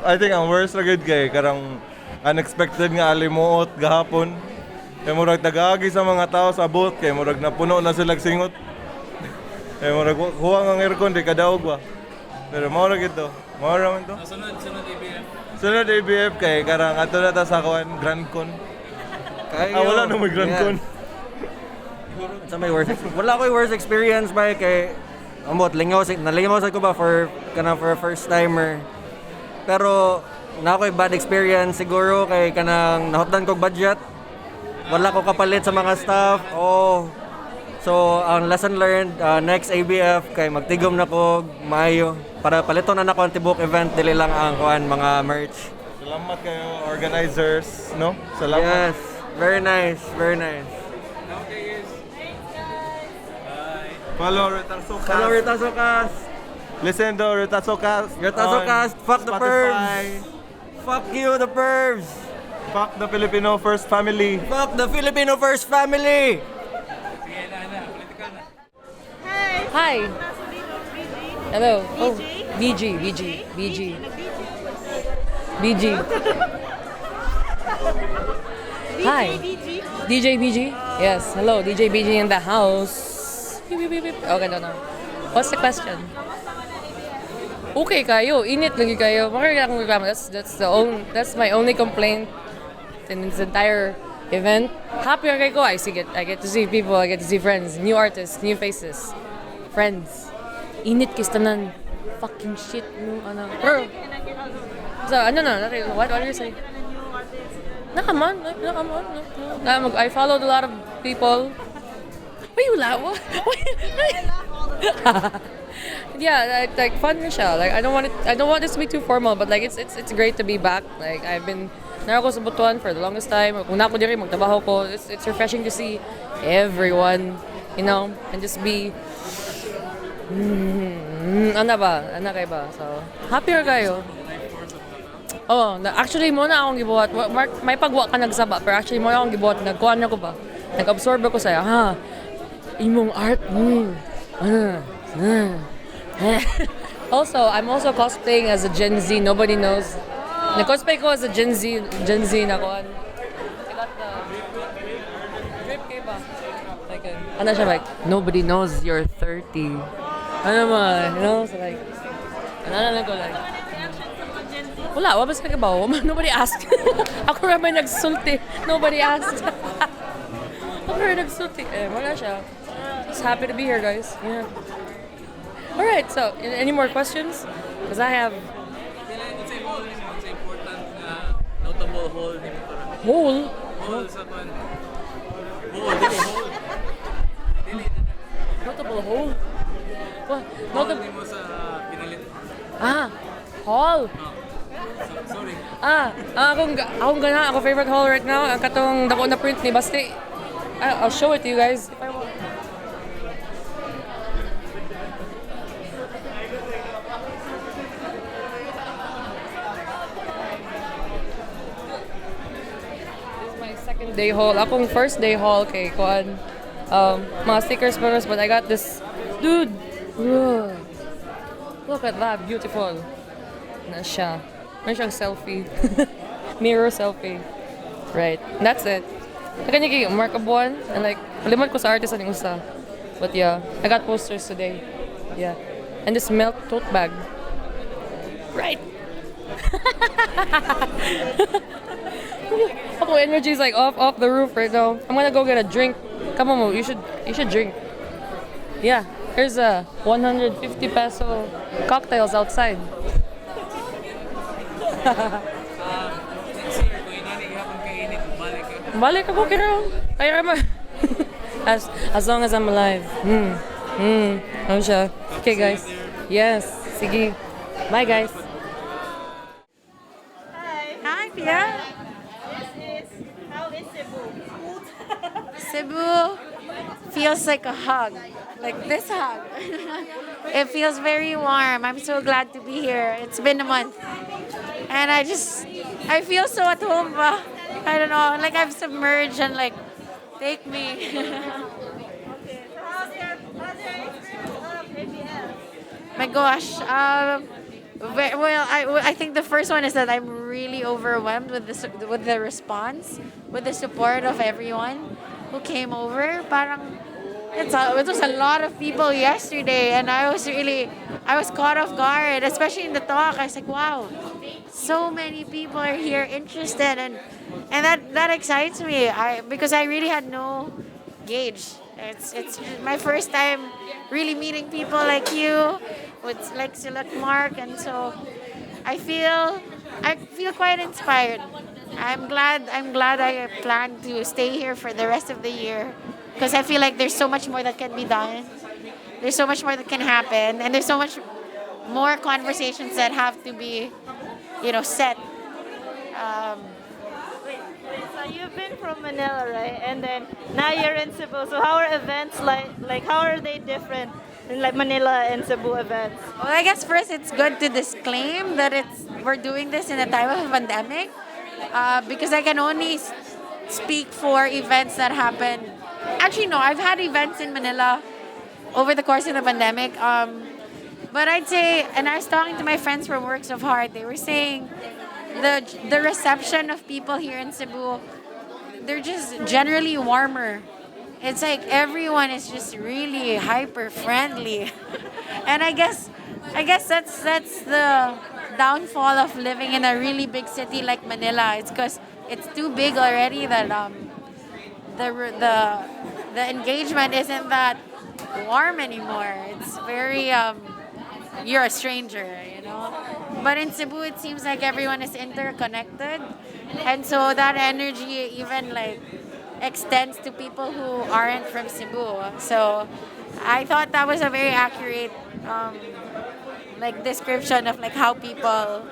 I think ang worst ragid kay karang unexpected nga alimuot gahapon. Kaya murag tagaagi sa mga tao sa booth, kaya murag napuno na sila singot. Kaya murag huwang ang aircon, di kadaog ba? Pero maura gito, maura man to. Sunod ABF. Sunod ABF kay karang ato na ta sa kuan Grand Con. Wala na may Grand Con. Sa may worst wala ko worst experience ba kay amot lingaw sa ko ba for a first timer. Pero na ako'y bad experience siguro kay kanang nahutdan kog budget. Wala ko kapalit sa mga staff. Oh. So, ang lesson learned, next ABF, kay magtigom na ko, maayo. Para paliton na ako ang tibok event, dili lang ang kuan mga merch. Salamat kayo, organizers, no? Salamat. Yes, very nice. Follow RetasoCast. Listen to RetasoCast. RetasoCast, fuck the pervs. Fuck you, the pervs. Fuck the Filipino First Family. Fuck the Filipino First Family. Hi. Hello. Oh, BG. Hi. DJ BG? Yes. Hello, DJ BG in the house. Beep, beep, beep. Okay, no. What's the question? Okay kayo. Init lagi kayo. That's my only complaint in this entire event. Happy kayo. I get to see people. I get to see friends, new artists, new faces, friends. Init kistanan. Fucking shit. Bro. So, what are you saying? I followed a lot of people. Why you laugh? Yeah, like fun siya. Like I don't want this to be too formal, but like it's great to be back. Like I've been nara ko sa Butuan for the longest time. Kung na ko diri magtrabaho ko, it's refreshing to see everyone, you know, and just be ana kay ba. So, happier kayo. Oh, actually muna akong gibuhat. May pagwa ka nagsaba, pero actually muna akong gibuhat. Nagkuhan ako ba? Nag-absorb ako sa'yo. Imong art. Also, I'm also cosplaying as a Gen Z. Nobody knows. Nag-cosplay ko as a Gen Z na kuhan. I got the drip kay ba? Like, ano siya like, nobody knows you're 30. Ano man, you know? So like, ano ko like, wala, wabas ka ba? Nobody asked. Ako naman nagsulti. Nobody asked. Ako naman nagsulti. Wala siya. Just happy to be here, guys. Yeah. Alright, so, any more questions? Because I have... What's important notable hole? Hole? Hole sa pan. Notable hole? What? Hole mo sa pinalit. Hall? Sorry. Akong gana, ako favorite hall right now, ang katong dako na print ni Basti. I'll show it to you guys if I want. This is my second day haul. Akong first day haul kay kuan. Mga stickers, but I got this. Dude! Look at that, beautiful. Na siya. May siyang selfie. Mirror selfie. Right. That's it. Kanya kay Marc Abuan. And like, palimot ko sa artist ang usa. But yeah, I got posters today. Yeah. And this milk tote bag. Right. Ako energy is like off the roof right now. I'm gonna go get a drink. Come on, Mo, you should drink. Yeah, here's a 150 peso cocktails outside. Balik ako kira. As long as I'm alive. Ano siya? Okay, guys. Yes. Sige. Bye, guys. Hi, Pia. How is Cebu? Cebu feels like a hug, like this hug. It feels very warm. I'm so glad to be here. It's been a month. And I feel so at home. I don't know, like I've submerged and like, take me. Okay, so how's your experience of ABF? My gosh. Well, I think the first one is that I'm really overwhelmed with the response, with the support of everyone who came over. Parang it was a lot of people yesterday, and I was caught off guard, especially in the talk. I was like, wow, so many people are here interested, and that excites me. Because I really had no gauge. It's my first time really meeting people like you, with like Marc, and so I feel quite inspired. I'm glad I plan to stay here for the rest of the year, because I feel like there's so much more that can be done. There's so much more that can happen, and there's so much more conversations that have to be, set. So you've been from Manila, right? And then now you're in Cebu. So how are events like how are they different in like Manila and Cebu events? Well, I guess first it's good to disclaim that we're doing this in a time of a pandemic, because I can only speak for events that happen. Actually, no, I've had events in Manila over the course of the pandemic. But I'd say, and I was talking to my friends from Works of Heart, they were saying the reception of people here in Cebu, they're just generally warmer. It's like everyone is just really hyper friendly. And I guess that's the downfall of living in a really big city like Manila. It's because it's too big already that the engagement isn't that warm anymore. It's very you're a stranger, But in Cebu, it seems like everyone is interconnected, and so that energy even like extends to people who aren't from Cebu. So I thought that was a very accurate description of like how people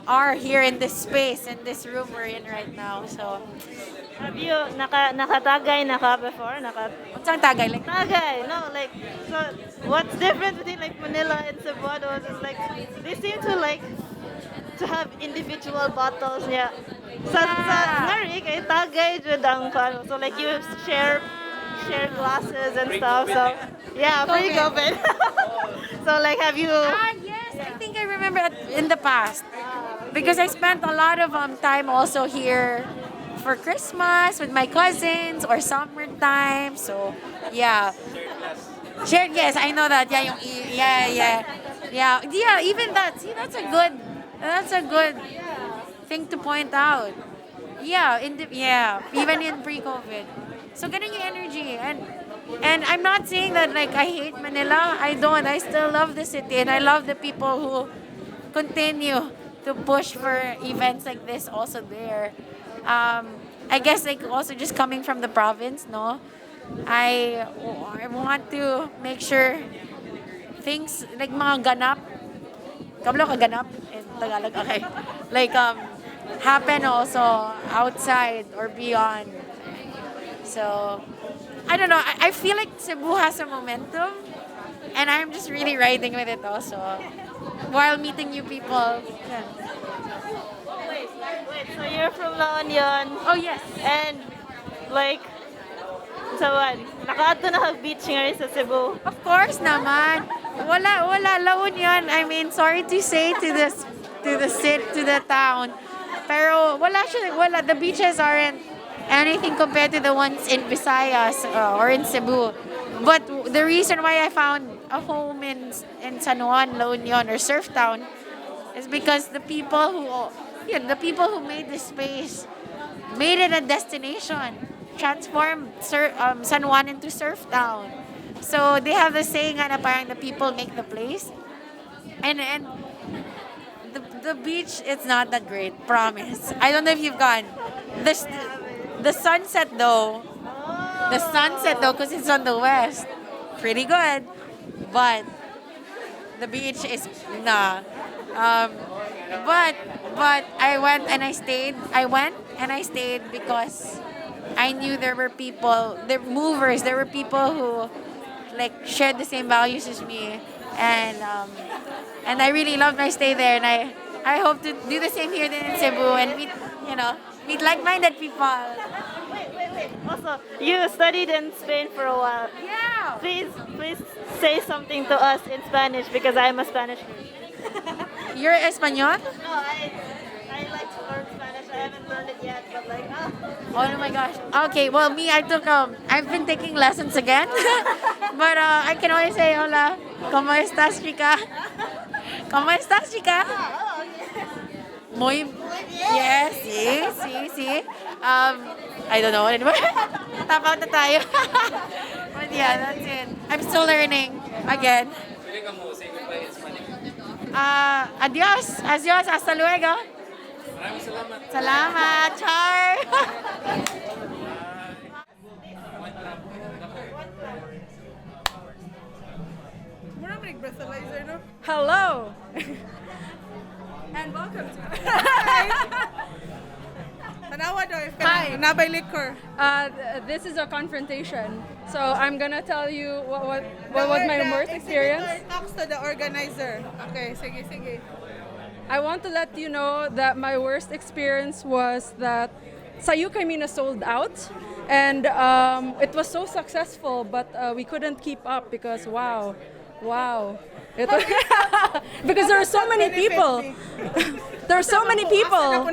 are here in this space, in this room we're in right now. So have you nakatagay na ka before? Saan tagay? Like tagay? No, like, so what's different between like Manila and Cebu? Is like they seem to have individual bottles niya. Sa ngari kay tagay jud ang kano. So like you share glasses and stuff. So yeah, pre-COVID. So like have you? Yes, I think I remember in the past, because I spent a lot of time also here for Christmas with my cousins or summertime. So yeah, shared. Yes, I know that. Yeah. Even that. See, that's a good thing to point out. Yeah, even in pre-COVID. So ganun yung energy, and I'm not saying that like I hate Manila. I don't. I still love the city, and I love the people who continue to push for events like this also there. I guess like also just coming from the province, no? I want to make sure things like mga ganap, kablo ka ganap in Tagalog, okay? Like happen also outside or beyond. So I don't know. I feel like Cebu has a momentum, and I'm just really riding with it also while meeting new people. Yeah. Wait, so you're from La Union? Oh, yes. And, like, sa nakaadto na kag-beach nga sa Cebu? Of course naman. Wala, La Union. I mean, sorry to say to the town. Pero wala. The beaches aren't anything compared to the ones in Visayas or in Cebu. But the reason why I found a home in San Juan, La Union, or Surf Town is because the people who made this space made it a destination, transformed San Juan into surf town. So they have the saying na parang the people make the place. And the beach, it's not that great, promise. I don't know if you've gone. The sunset though, because it's on the west, pretty good. But the beach is nah. But I went and I stayed. Because I knew there were people, there movers. There were people who like shared the same values as me, and I really loved my stay there. And I hope to do the same here in Cebu and meet like-minded people. Wait. Also, you studied in Spain for a while. Yeah. Please say something to us in Spanish because I'm a Spanish girl. You're Espanol? No, I like to learn Spanish. I haven't learned it yet, but like, Oh my gosh. Okay, well me, I've been taking lessons again. But I can only say hola. ¿Cómo estás, chica? ¿Cómo estás, chica? Muy yes, sí. I don't know anymore. Tap out na tayo. But yeah, that's it. I'm still learning again. Adios, hasta luego. Salamat, Char. Hello. And welcome to Hi. This is a confrontation. So I'm gonna tell you what was my worst experience. Talks to the organizer. Okay, sige. I want to let you know that my worst experience was that Sayu Kaimina sold out, and it was so successful, but we couldn't keep up because wow. Because there are so many people. There are so many people.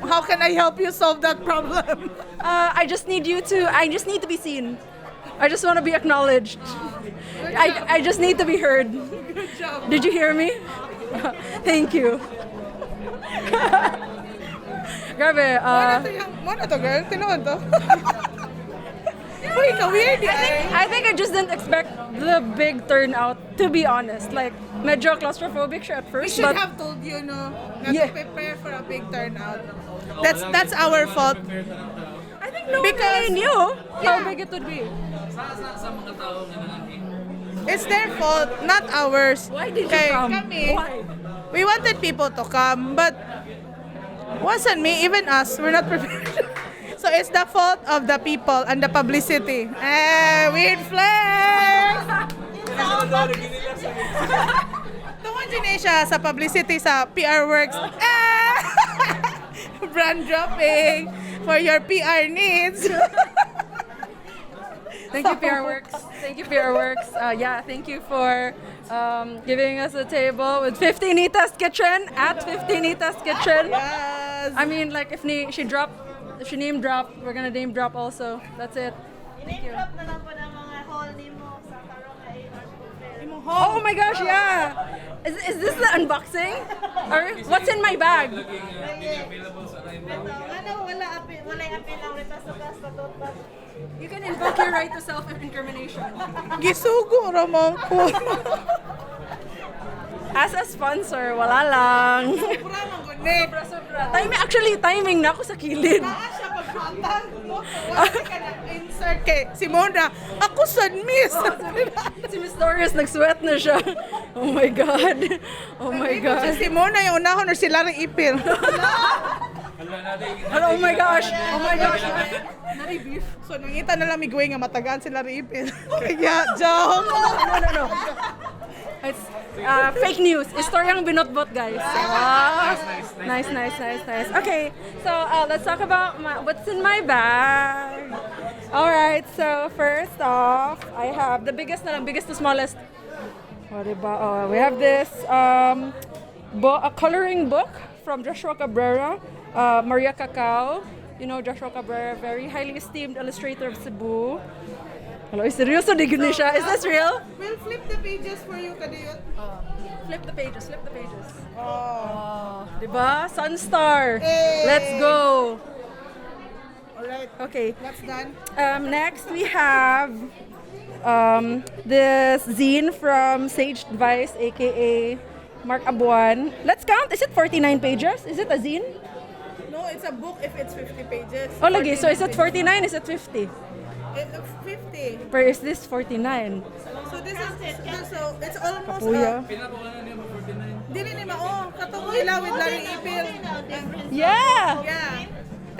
How can I help you solve that problem? I just need to be seen. I just want to be acknowledged. I just need to be heard. Good job. Did you hear me? Thank you. Grabe. Ano to, girl? Tinuod to. Uy, ka-weird I think I just didn't expect the big turnout, to be honest. Like, medyo claustrophobic siya at We first, should but have told you, not to prepare for a big turnout. That's our fault. I think no one really knew how big it would be. It's their fault, not ours. Why did you come? Why? We wanted people to come, but wasn't me, even us, we're not prepared. So it's the fault of the people and the publicity. Weird flex! Tungkol din siya sa publicity sa PR Works. Brand dropping for your PR needs. Thank you, PR Works. Thank you, PR Works. Thank you for giving us a table with 50 Nita's Kitchen at 50 Nita's Kitchen. Yes. I mean, like if she name drop, we're gonna name drop also. That's it. Thank you. drop na lang po ng mga haul nimo sa karong ay Oh my gosh, yeah. Is this the unboxing? Or what's in my bag? You can invoke your right to self-incrimination. Gisugo ramon ko. As a sponsor, wala lang. Sobra. Timing na ako sa kilid. Siya paghatag mo. Wala ka na-insert kay Simona. Ako sad, miss. Si Miss Doris, nag-sweat na siya. Oh my God. Oh my God. Si Simona yung unahon or sila rin Ypil. Oh my gosh. Oh my gosh. Nari beef. So nangita na lang migway nga matagaan sila rin Ypil. Kaya, joke. No. It's fake news. Istoryang binotbot, guys. Wow. Nice. Okay, so let's talk about what's in my bag. Alright, so first off, I have the biggest to smallest. We have this a coloring book from Joshua Cabrera, Maria Cacao. You know Joshua Cabrera, very highly esteemed illustrator of Cebu. Hello, seryoso di gini siya. Is this real? We'll flip the pages for you, kadiyot. Flip the pages. Oh. Diba? Sunstar. Let's go. Alright. Okay. That's done. Next, we have this zine from Sage Advice, aka Marc Abuan. Let's count. Is it 49 pages? Is it a zine? No, it's a book if it's 50 pages. Oh, lagi. So is it 49 49? Is it 50? pages. 50. Where is this 49? So this is so it's almost Kapuya. Dili ni mao katong ilawid lang ni Ypil. Yeah. Yeah.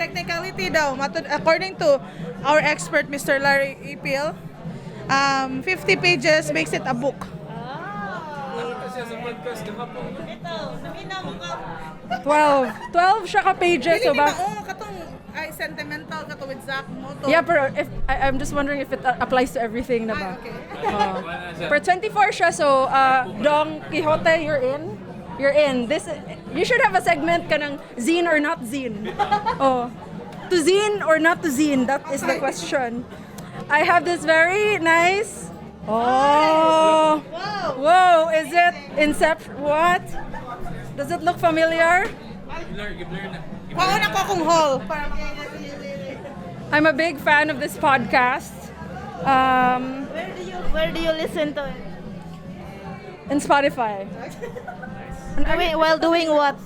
Technicality daw according to our expert Mr. Larry Ypil, 50 pages makes it a book. 12 siya ka pages. Dili So ni ba? mao katong ay sentimental kato with Zach Moto. Yeah, pero if I'm just wondering if it applies to everything na ba? Per 24 siya, so Don Quixote, you're in. You're in. This you should have a segment kanang zine or not zine. Oh. To zine or not to zine, that is the question. I have this very nice. Oh. Whoa, is it Inception? What? Does it look familiar? Pauna ko akong haul. I'm a big fan of this podcast. Where do you listen to it? In Spotify. I mean, while doing what?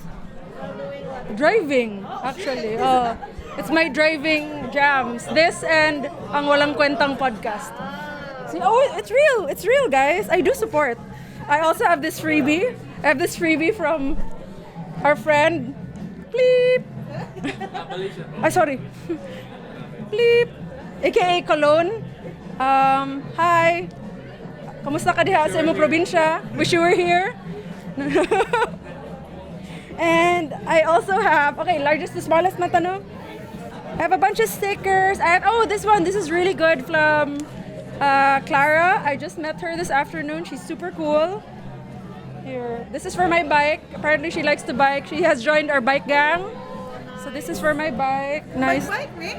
Driving, actually. It's my driving jams. This and ang Walang Kwentang podcast. See, it's real, guys. I do support. I also have this freebie. I have this freebie from our friend. Bleep. Sorry. Bleep. AKA Cologne. Hi. Kamusta ka diha sa imong probinsya? Wish you were here. And I also have, largest to smallest na tanong. I have a bunch of stickers. This one. This is really good from Clara. I just met her this afternoon. She's super cool. Here. This is for my bike. Apparently she likes to bike. She has joined our bike gang. So this is for my bike. Nice. Bike me?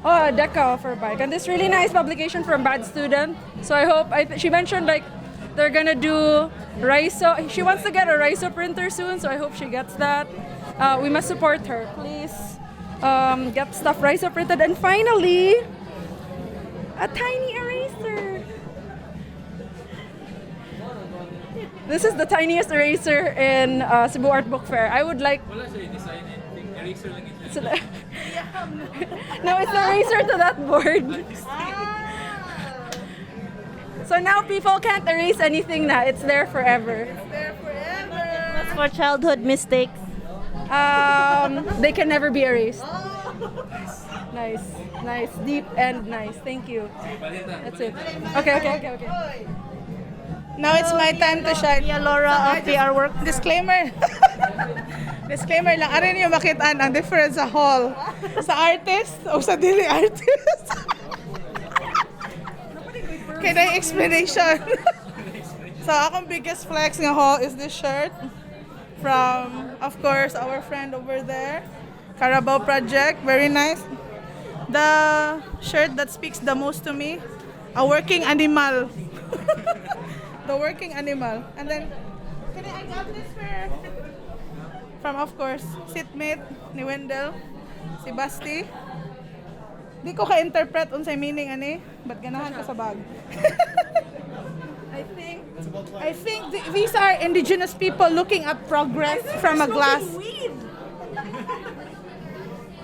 Oh, a decal for bike. And this really nice publication from Bad Student. So I hope, she mentioned they're gonna do Raiso. She wants to get a Raiso printer soon, so I hope she gets that. We must support her. Please get stuff Raiso printed. And finally, a tiny eraser. This is the tiniest eraser in Cebu Art Book Fair. I would like... No, it's the eraser to that board. So now people can't erase anything na. It's there forever. That's for childhood mistakes. They can never be erased. Nice. Deep and nice. Thank you. That's it. Okay. Now it's my time to shine. Laura of PR work. Disclaimer. Disclaimer lang. Arin niyo makitaan ang difference sa hall. Sa artist o sa dili artist. Kaya explanation. So akong biggest flex ng hall is this shirt from, of course, our friend over there. Carabao Project. Very nice. The shirt that speaks the most to me. A working animal. The working animal. And then, I got this from, of course, sitmate ni Wendell, si Basti. Di ko ka-interpret unsay meaning ani, but ganahan ko sa bag. I think these are indigenous people looking at progress from a glass.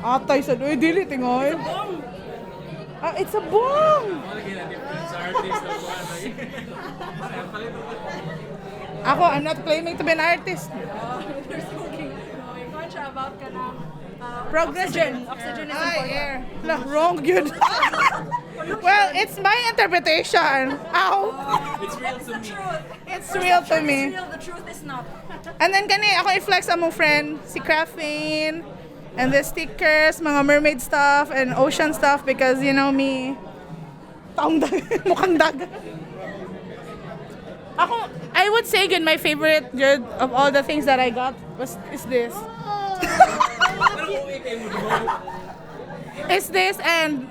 Atay sa doy dili tingoy. It's a bong. Ako, I'm not claiming to be an artist. About progression. Oxygen is Ay, important. air. No, wrong yun. Well, it's my interpretation. Ow. It's real to me. It's real to me. The truth is not. And then kani ako i-flex among friend, si Craphane, and the stickers, mga mermaid stuff, and ocean stuff because you know me, taong dagat, mukhang dagat. Ako, I would say good, my favorite good of all the things that I got is this. It's this and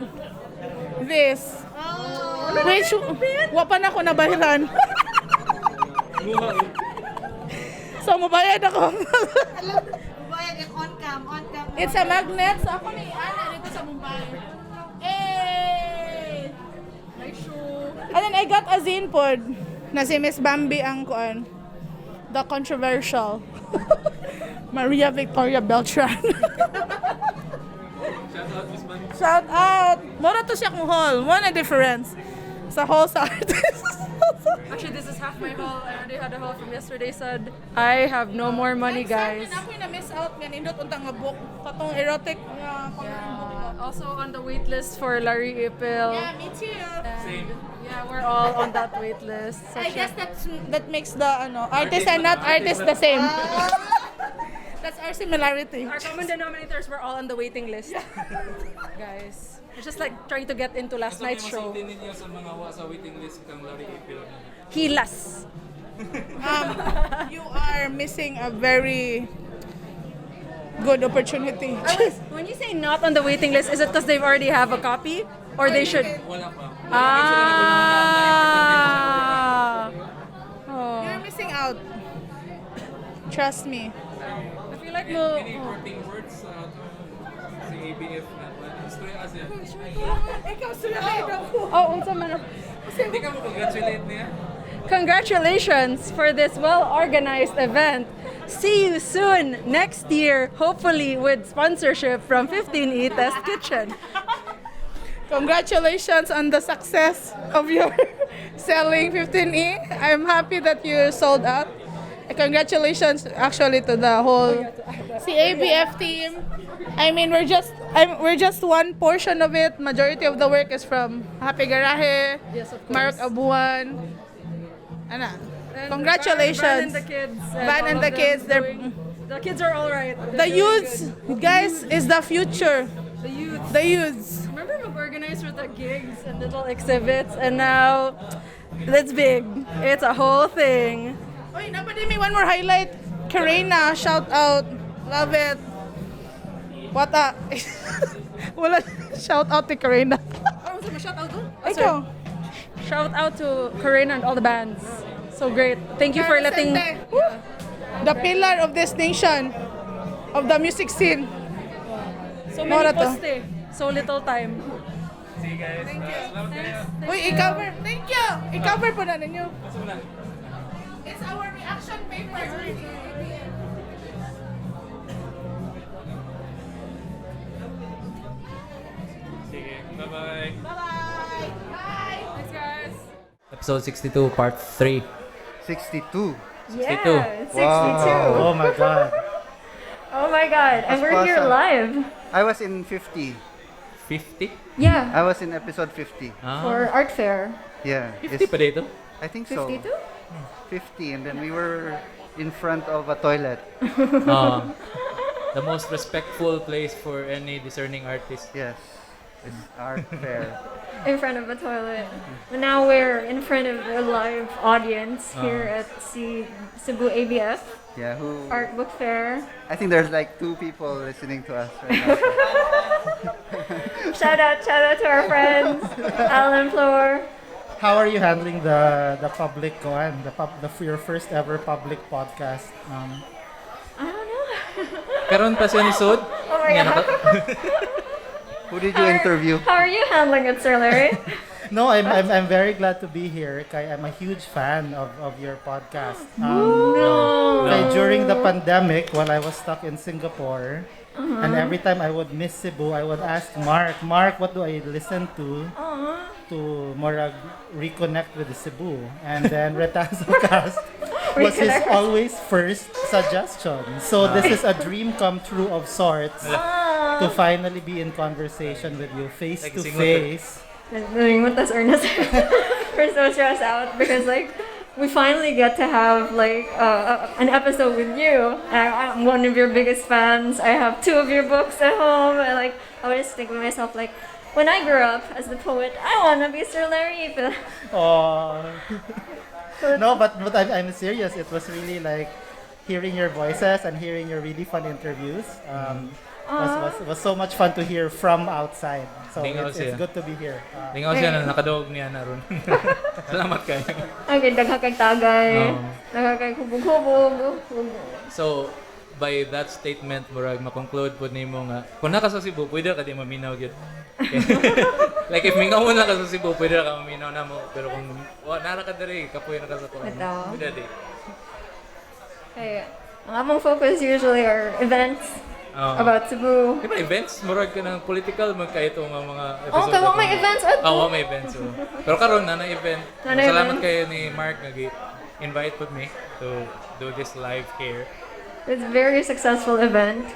this. Which, wapan ako nabahiran. So, mabayad ako. Mabayad on cam. It's a magnet. So, ako ni Ana, ito sa Mumbai. Hey! Nice shoe. And then I got a zine pod na si Miss Bambi ang kuan. The controversial. Maria Victoria Beltran. Shout out! Mura to siya kung hall. One a difference. Sa hall sa artist. Actually, this is half my haul. I already had a haul from yesterday. Said I have no more money, guys. Ako yung na-miss out nga nindot untang nga book. Katong erotic nga Also on the wait list for Larry Ypil. Yeah, me too. Same. Yeah, we're all on that wait list. I guess that makes the artist and not artist the same. That's our similarity. Our common denominators were all on the waiting list. Guys, we're just like trying to get into last night's show. ninyo sa mga sa waiting list kang Larry Ypil? Hilas. You are missing a very good opportunity. When you say not on the waiting list, is it because they already have a copy? Or they should? Wala pa. Oh. You're missing out. Trust me. I feel like Any parting words sa ABF na Story Asia? Ikaw sulat ako. Oh, unsa man. Hindi ka mo congratulate niya? Congratulations for this well-organized event. See you soon next year, hopefully with sponsorship from 15E Test Kitchen. Congratulations on the success of your selling 15E. I'm happy that you sold out. Congratulations actually to the whole CABF team. I mean, we're just one portion of it. Majority of the work is from Happy Garahe, Yes, of course. Marc Abuan. Ana. And Congratulations. Van and the kids. Van and the kids. The kids are all right. The youths, guys, is the future. The youths. The youths. Remember mag-organize with the gigs and little exhibits, and now it's big. It's a whole thing. Oy, napadi may one more highlight. Karina, shout out. Love it. What a... Wala, shout out to Karina. Oh, so shout out to? Ikaw. Shout out to Karina and all the bands. So great. Thank you for Karl letting... Lucente. The pillar of this nation. Of the music scene. So Mora many to. poste. So little time. See you guys. Thank you. Salamat kayo. Uy, i-cover. Thank you. I-cover po na ninyo. It's our reaction paper. Sige, bye-bye. Bye-bye. Bye. Thanks, guys. Episode 62, part 3. 62. Yeah, 62. Wow. Oh my god. Oh my god, and we're here live. I was in 50. 50? Yeah. I was in episode 50. For art fair. Yeah. 50 pa dito? I think so. 52? 50, and then we were in front of a toilet. The most respectful place for any discerning artist. Yes. It's art fair. In front of a toilet. But now we're in front of a live audience here at Cebu ABF. Yeah, who... Art Book Fair. I think there's like 2 people listening to us right now. Shout out to our friends, Alan Floor. How are you handling the public one, your first ever public podcast? I don't know. Karon pa siya ni Sud. Oh my god. Who did you interview? How are you handling it, Sir Larry? No, I'm very glad to be here. Kaya I'm a huge fan of your podcast. During the pandemic, while I was stuck in Singapore, and every time I would miss Cebu, I would ask Mark, what do I listen to more reconnect with Cebu? And then RetasoCast was his always first suggestion. So this is a dream come true of sorts to finally be in conversation with you face to face. That's Ernest. We're so stressed out because we finally get to have an episode with you. I'm one of your biggest fans. I have 2 of your books at home. And I always think with myself when I grew up as the poet, I want to be Sir Larry Ypil. No, but I'm serious. It was really hearing your voices and hearing your really fun interviews. Was so much fun to hear from outside. So it's good to be here. Lingaw siya na nakadog niya na ron. Salamat kayo. Okay, daghang kay tagay. Daghang kay hubog-hubog. So, by that statement murag makonclude pud nimo nga kung naka sa Cebu pwede ka di maminaw gyud. Like if mingaw mo na ka sa Cebu pwede ka maminaw na mo pero kung nara ka diri kapoy na ka sa kuan. Bitaw. Pwede di. Okay. Ang among focus usually are events about Cebu. Di ba events murag ka ng political magkaito nga mga Oh, episode. kay wa may events adto. Wa may events. Pero karon na event. Na Salamat event. kayo ni Marc nga invite put me to do this live here. It's a very successful event.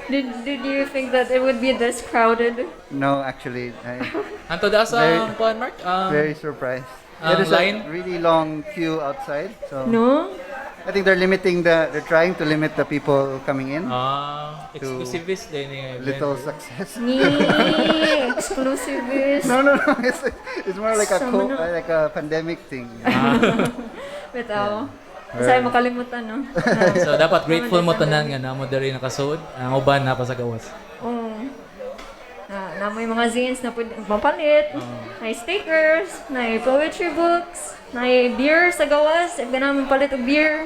Did you think that it would be this crowded? No, actually, Anto da sa kuan Marc? very surprised. There's There's a line? really long queue outside, so No? I think they're trying to limit the people coming in. Exclusivist din yung event. Little success. Exclusivist. No. It's more like Sama like a pandemic thing. Bitaw. Masaya makalimutan, no? So dapat grateful mo tanan nga namo diri nakasuod, ang uban na pa sa gawas. Na may mga zines na pwede mapalit, na stickers, na poetry books, na beer sa gawas, if ganaman palit og beer.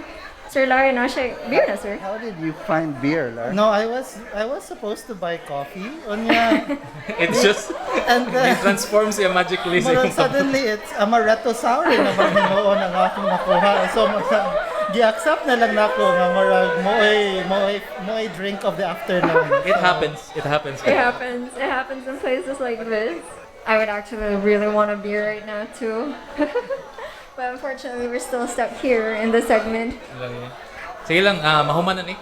Sir Larry, na siya, beer na sir. How did you find beer, Lar? No, I was supposed to buy coffee. Unya. It's just and it transforms siya magically sa Murag suddenly it's amaretto sour naman hinuon ang akong nakuha. So gi-accept na lang nako nga murag mo'y drink of the afternoon. It happens. It happens. It happens. It happens in places like this. I would actually really want a beer right now too. But unfortunately, we're still stuck here in this segment. Sige lang, mahuman na ni.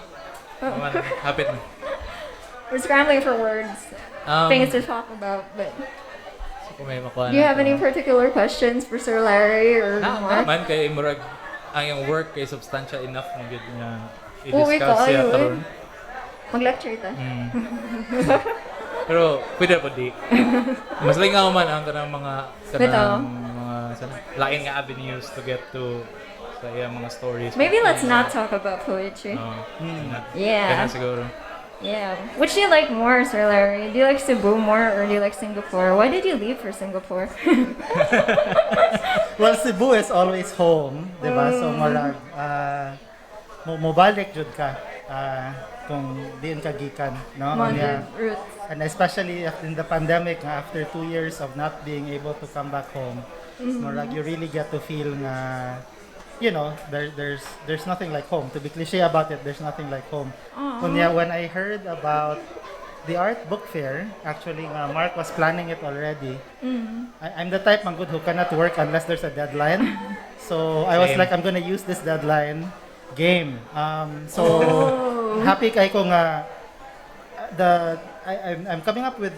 Mahuman na. Hapit na. We're scrambling for words, things to talk about, but Kung may makuha do you have any particular questions for Sir Larry or Mark? Man kay murag ang yung work kay substantial enough na gud nga Uy, i-discuss siya kaayo, karon. Mag-lecture ta. Pero pwede po di. Mas lingaw man ang kanang mga lain nga avenues to get to sa iyang mga stories. Maybe let's not talk about poetry. Yeah. Kaya siguro. Yeah. Which do you like more, Sir Larry? Do you like Cebu more or do you like Singapore? Why did you leave for Singapore? Well, Cebu is always home, di ba? So marag mobalik jud ka kung diin ka gikan, no? Roots. And especially in the pandemic, after 2 years of not being able to come back home, marag you really get to feel nga, you know, there's nothing like home. To be cliche about it, there's nothing like home. Kunya, when I heard about the art book fair, actually, Mark was planning it already. I'm the type man good who cannot work unless there's a deadline. So I was like, I'm gonna use this deadline game. Happy kay ko nga I'm coming up with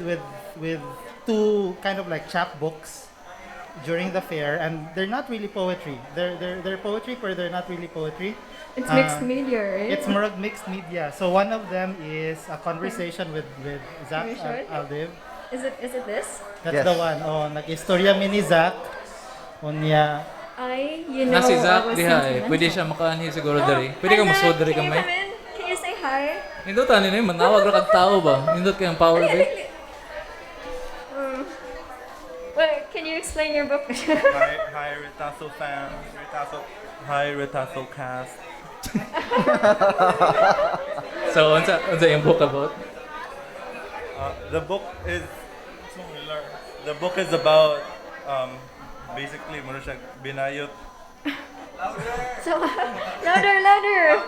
two kind of like chapbooks during the fair, and they're not really poetry. They're poetry, but they're not really poetry. It's mixed media, right? It's more of mixed media. So one of them is a conversation with Zach Aldiv. Is it this? That's the one. Oh, nag-istorya mi ni Zach. Unya. You know, na si Zach I was diha sentimental. pwede siya makaanhi siguro diri. Pwede ka musod diri Can you kamay. come in? Can you say hi? Nindot ani ni manawag ra kag tao ba? Nindot kay ang power ba? Wait, can you explain your book? Hi, Retaso fans. Hi, RetasoCast. So, unsa yung book about? The book is about basically muna siya binayot. So, louder.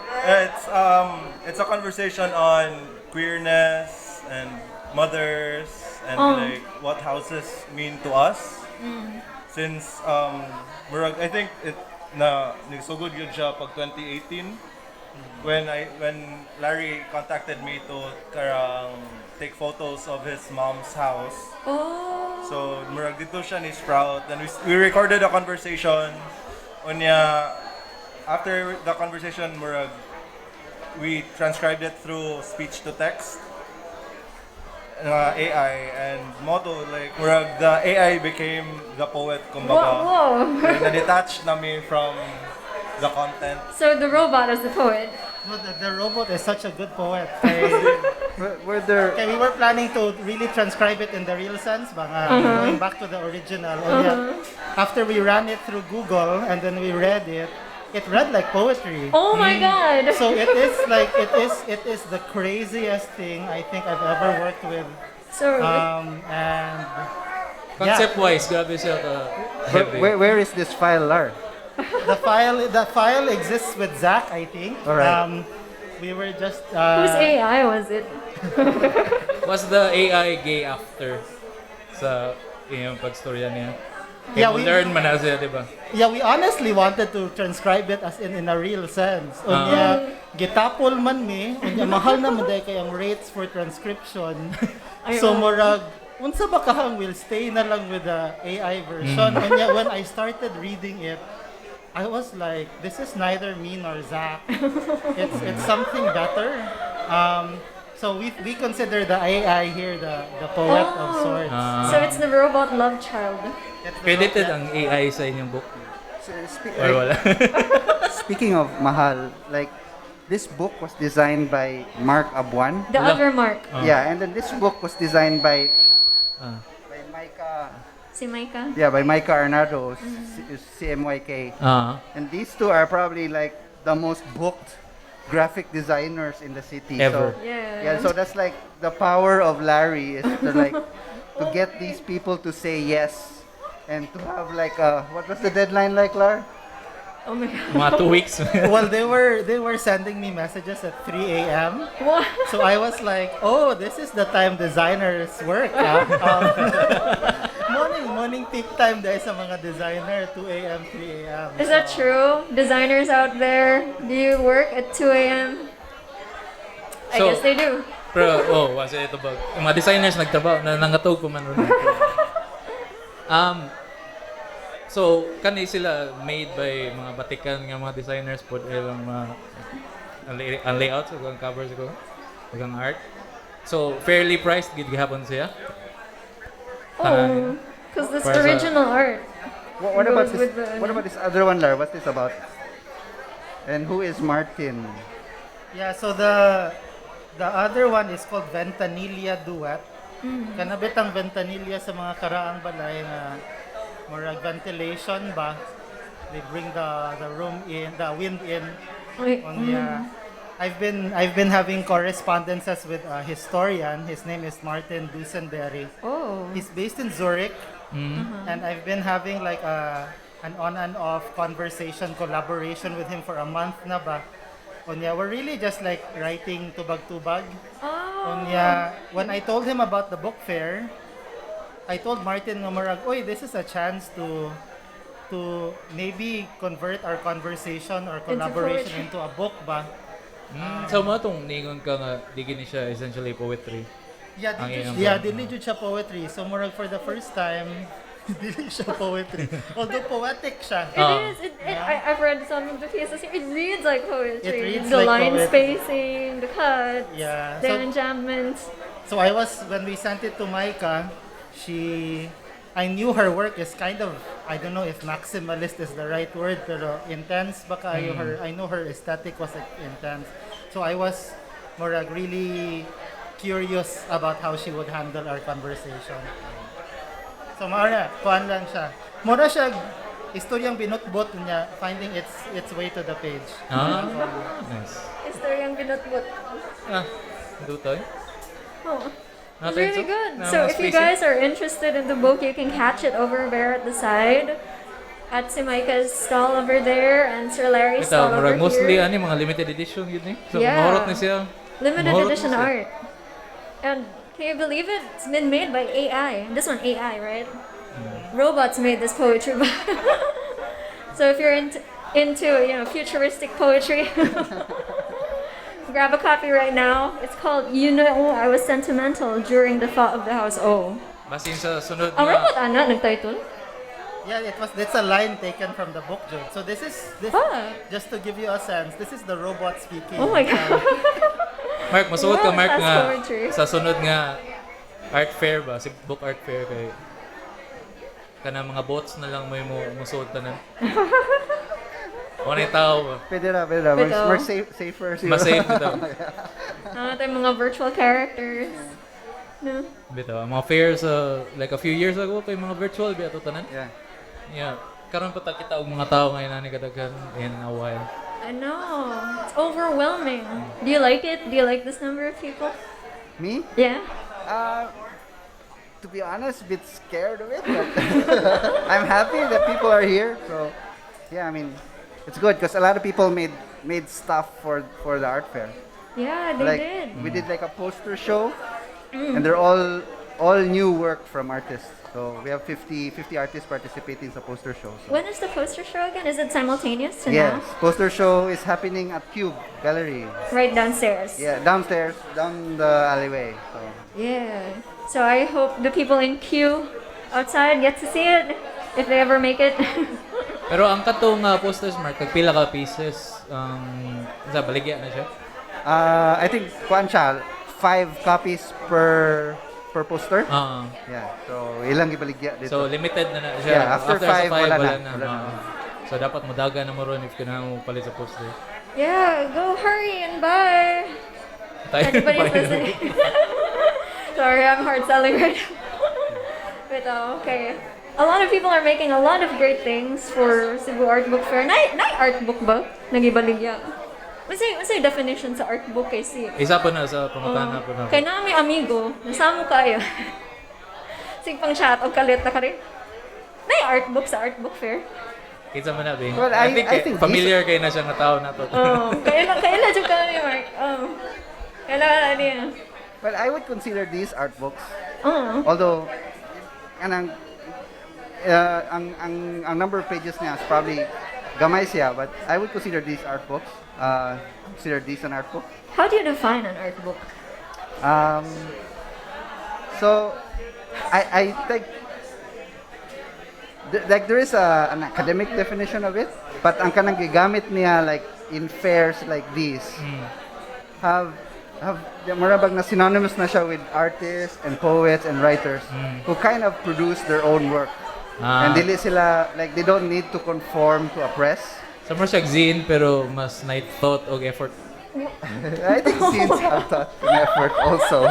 It's a conversation on queerness and mothers and like what houses mean to us. Since murag I think it na nagsugod yun siya pag 2018 when Larry contacted me to karang take photos of his mom's house. So murag dito siya ni Sprout, and we recorded a conversation. Unya after the conversation murag we transcribed it through speech to text. AI and model like murag the AI became the poet kumbaga. Na-detach nami from the content. So the robot is the poet. No, the robot is such a good poet. We were planning to really transcribe it in the real sense, but going back to the original. After we ran it through Google and then we read it, it read like poetry. Oh my God! So it is like it is the craziest thing I think I've ever worked with. So and Concept-wise, grabe siya ka heavy. Where is this file, Lar? the file exists with Zach, I think. All right. We were just whose AI was it? Was the AI gay after sa iyong pagstorya niya? Yeah, we learn man na siya, di ba? Yeah, we honestly wanted to transcribe it as in a real sense. Unya, gitapol man mi, unya mahal na man kay ang rates for transcription. So murag unsa ba kahang will stay na lang with the AI version. Unya when I started reading it, I was like, this is neither me nor Zach. It's something better. So we consider the AI here the poet of sorts. So it's the robot love child. Credited ang AI sa inyong book? Or wala? Speaking of mahal, like this book was designed by Marc Abuan. The other Mark. Yeah, and then this book was designed by Micah. Si Micah? Yeah, by Micah Arnado, CMYK. And these two are probably like the most booked graphic designers in the city. Ever. So, Yeah. so that's like the power of Larry is to get these people to say yes and to have like what was the deadline like, Lar? Oh my God. Mga 2 weeks. Well, they were sending me messages at 3 a.m. What? So I was like, oh, this is the time designers work. Morning peak time dahil sa mga designer, 2 a.m., 3 a.m. Is that true? Designers out there, do you work at 2 a.m.? I So, guess they do. Pero, wasa ito ba? Yung mga designers nagtrabaho, nangatog ko man ron. So, kani sila made by mga batikan nga mga designers po ilang mga ang layouts o ang covers ko, ang art. So, fairly priced gid gihapon siya. Oh, because this original art. What about goes this? with the- What about this other one, Lar? What's this about? And who is Martin? Yeah, so the other one is called Ventanilla Duet. Kanabit ang ventanilla sa mga karaang balay na murag ventilation ba? They bring the room in, the wind in. I've been having correspondences with a historian. His name is Martin Dusenberry. Oh. He's based in Zurich, and I've been having like an on and off conversation, collaboration with him for a month na ba. We're really just like writing tubag-tubag. When I told him about the book fair, I told Martin Ngumarag, oy, this is a chance to maybe convert our conversation or collaboration into a book ba. So mo tong ningon ka nga di gini siya essentially poetry. Dili jud siya poetry. So murag for the first time, dili siya poetry. Although poetic siya. It is. I've read some of the pieces. It reads like poetry. It reads the like line poetry. spacing, the cuts, the enjambments. So when we sent it to Micah, I knew her work is kind of, I don't know if maximalist is the right word, pero intense baka I know her aesthetic was intense. So I was really curious about how she would handle our conversation. So Mara, kuan lang siya. Mura siya istoryang binutbot niya, finding its way to the page. Nice. Istoryang binutbot. Dutoy? Oh. It's really good. So if you guys are interested in the book, you can catch it over there at the side. At si Micah's stall over there and Sir Larry's stall over mostly here. mga limited edition yun eh. So Yeah. mahorot na siya. Limited edition art. And can you believe it? It's been made by AI. This one AI, right? Robots made this poetry. So if you're into futuristic poetry, grab a copy right now. It's called I Was Sentimental During the Thought of the House O. Basin sa sunod Ang robot nag-title? Yeah, that's a line taken from the book, Jude. So this just to give you a sense, this is the robot speaking. Oh my God. Mark, masuot ka Mark That's nga poetry. sa sunod nga art fair ba, si book art fair kay kana mga bots na lang may musuot tanan. Wala tao ba? Pwede na. More safer. Mas safe ito. Tayo mga virtual characters. Bitaw, ang mga fairs like a few years ago kay mga virtual bitaw tanan. Yeah. Yeah. karon pa ta kita og mga tao ngayon ani kadaghan in a while. I know. It's overwhelming. Do you like it? Do you like this number of people? Me? Yeah. To be honest, a bit scared of it, but I'm happy that people are here. So, yeah, I mean, it's good because a lot of people made stuff for the art fair. Yeah, they Like, did. we did like a poster show, and they're all new work from artists. So we have 50 artists participating in the poster show. So. When is the poster show again? Is it simultaneous to Yes, now? poster show is happening at Cube Gallery. Right downstairs. Yeah, downstairs, down the alleyway. So. Yeah. So I hope the people in queue outside get to see it if they ever make it. Pero ang katong posters, Mark, pila ka pieces, sa baligya na siya? I think kuan siya, 5 copies per poster. Yeah. So ilang gibaligya dito. So limited na siya. Yeah, after 5 wala na. So dapat modaga na mo ron if kinahanglan mo palit sa poster. Yeah, go hurry and buy. Anybody's listening. Sorry, I'm hard selling right now. But okay. A lot of people are making a lot of great things for Cebu Art Book Fair. Na art book ba? Nagibaligya. What's yung definition sa art book kay si? Isa pa na sa pangutana po na. Kay nami amigo, nasamo kayo. Sig pang chat og kalit na kare. Na art book sa art book fair. Kitsa man na bing. Well, I think familiar these... kay na siya nga tao na to. Kailan jud ka ni Mark. Kailan niya. Well, I would consider these art books. Although ang number of pages niya is probably gamay siya, but I would consider these art books. Consider these an art book. How do you define an art book? So I think like there is an academic definition of it, but ang kanang gigamit niya like in fairs like these have marabag na synonymous na siya with artists and poets and writers who kind of produce their own work. And dili sila, like, they don't need to conform to a press. Sa more siya zine pero mas night thought o effort. I think zines have thought and effort also.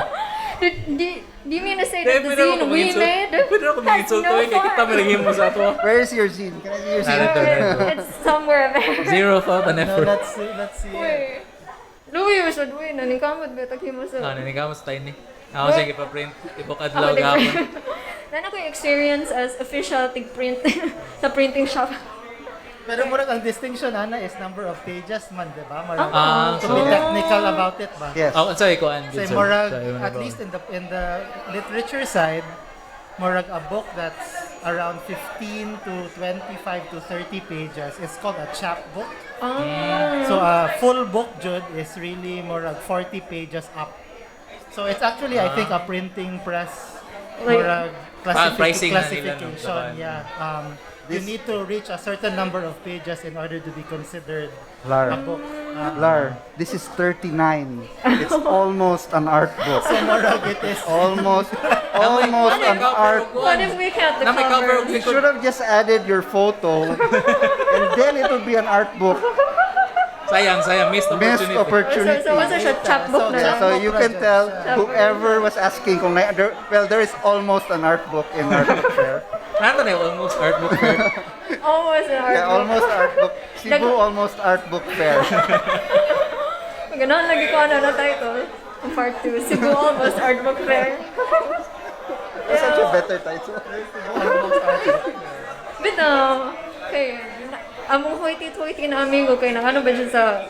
Do you mean to say that the zine we made has no fun? Where is your zine? Can I see your zine? It's somewhere there. Zero thought and effort. Let's see. Wait. Louis, usod mo yun. Nanikamot ba? Taghin mo sa... Nanikamot sa tiny. Ako siya ipaprint. Ipokadlaw gapon. Nana ko yung experience as official tig-print sa printing shop. Pero murag ang distinction ana is number of pages man, di ba? To be technical about it ba? Yes. Sorry ko an. Say murag at least in the literature side, murag a book that's around 15 to 25 to 30 pages is called a chapbook. So a full book jud is really murag 40 pages up. So it's actually I think a printing press murag classification. Yeah. You need to reach a certain number of pages in order to be considered a book. Lar, this is 39. It's almost an art book. So murag it is almost an art book. What if we count the cover? You should have just added your photo and then it would be an art book. Sayang, missed opportunity. So what's a chapbook na? So you can tell whoever was asking kung there is almost an art book in art book fair. Nandun almost art book fair. Almost an art book. Yeah, almost art book. Cebu almost art book fair. Ganon lagi ko na title. Part 2, Cebu almost art book fair. That's such a better title. But okay. Among hoity-toity na amigo kay nang ano ba dyan sa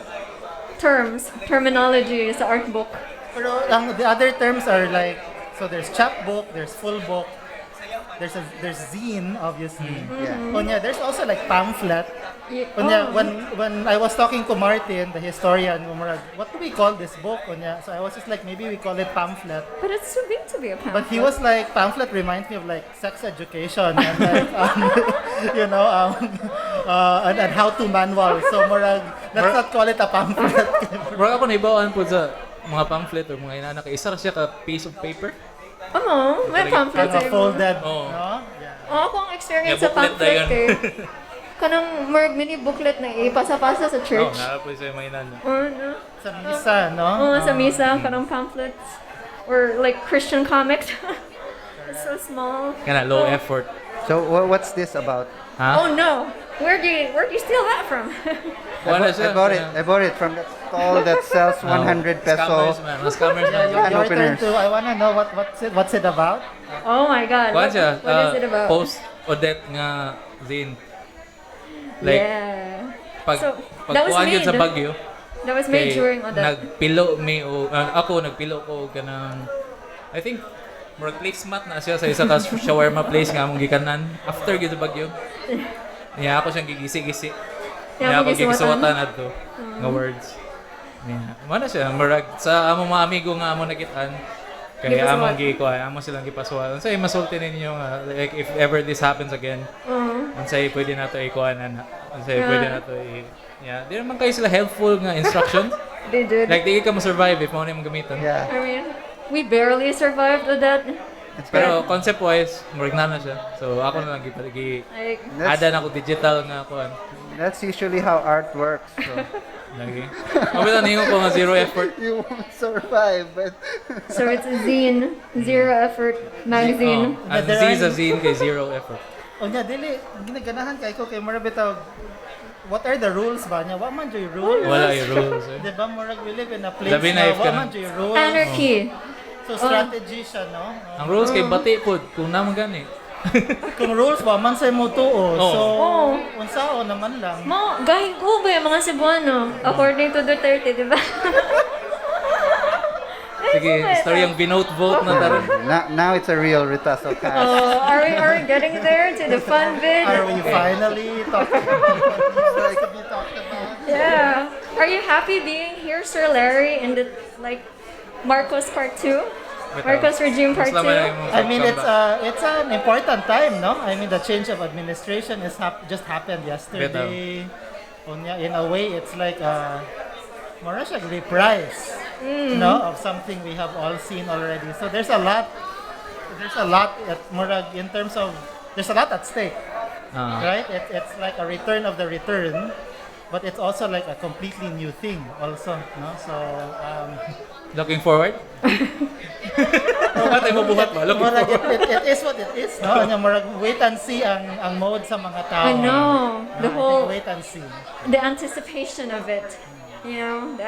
terminology sa art book? Pero the other terms are like, so there's chapbook, there's full book, there's zine obviously. Onya, there's also like pamphlet. Onya, when I was talking to Martin, the historian, what do we call this book? Onya, so I was just like, maybe we call it pamphlet. But it's too big to be a pamphlet. But he was like, pamphlet reminds me of like sex education and like, and how to manual. So let's not call it a pamphlet. Bro, ako naibawaan po sa mga pamphlet or mga inana. Isa siya ka piece of paper. May pamphlet sa folded. No? Ako ang experience sa pamphlet eh. Kanang mini booklet na ipasa-pasa sa church. Narapoy sa mga inana. Sa misa, no? Sa misa, kanang pamphlets. Or like Christian comics. It's so small. Kana low effort. So what's this about? Oh no! Where do you steal that from? I bought it from that stall that sells 100 peso. Scammers, man. Mga scammers, man. Your turn to, I wanna know what's it about? Oh my God! Kuhan siya, What is it about? Post Odette nga zine. Like, Yeah. pag that was kuhan yun made. sa Baguio. That was made kay during Odette. Nagpilo mi o ako nagpilo ko kanang I think murag placemat na siya sa isa ka shawarma place nga among gikanan after gyud sa Baguio. Niya ako siyang gigisi-gisi. Niya ako gigisuwatan adto nga words. Niya. Mana siya murag sa among mga amigo nga among nakitaan. Kaya among among silang gipaswal. Unsay masulti ninyo nga like if ever this happens again. Unsay pwede nato ikuanan. Unsay pwede nato yeah, di naman kayo sila helpful nga instructions. They did. Like di ka ma-survive if mo na yung gamitan. Yeah. I mean, we barely survived with that. Pero concept-wise, murag na siya. So ako na lang ada na ko digital nga kuan. That's usually how art works. So. Lagi. Mabila ningon ko nga zero effort. You won't survive, but... So it's a zine, zero effort magazine. Ang Z sa zine kay zero effort. O niya, dili, ginaganahan kay ko kay mura bitaw. What are the rules ba niya? Wa man joy rules. Wala yung rules. Di ba murag we live in a place Labi na na if wa ka man na- joy rules. Anarchy. So strategy siya, no? Ang rules kay bati pod kung naman gani. Kung rules ba man say mo tuo. Oo. So Oo. unsao naman lang. Mo, gahing ko ba yung mga Cebuano? According to Duterte, di ba? Sige, story yung binote vote na taron. Now it's a real RetasoCast. Oh, are we getting there to the fun bit? Are we finally talking about Yeah. Are you happy being here, Sir Larry, in the Marcos Part 2? Marcos regime Part 2? I mean, it's an important time, no? I mean, the change of administration is just happened yesterday. In a way, it's like more siya reprise, no, of something we have all seen already. So there's a lot at murag in terms of there's a lot at stake, right? It's like a return of the return, but it's also like a completely new thing, also, no? So. Looking forward? Matay mo buhat ba? Looking forward. It is what it is, no? Wait and see ang mode sa mga tao. I know. The whole wait and see. The anticipation of it. You know, the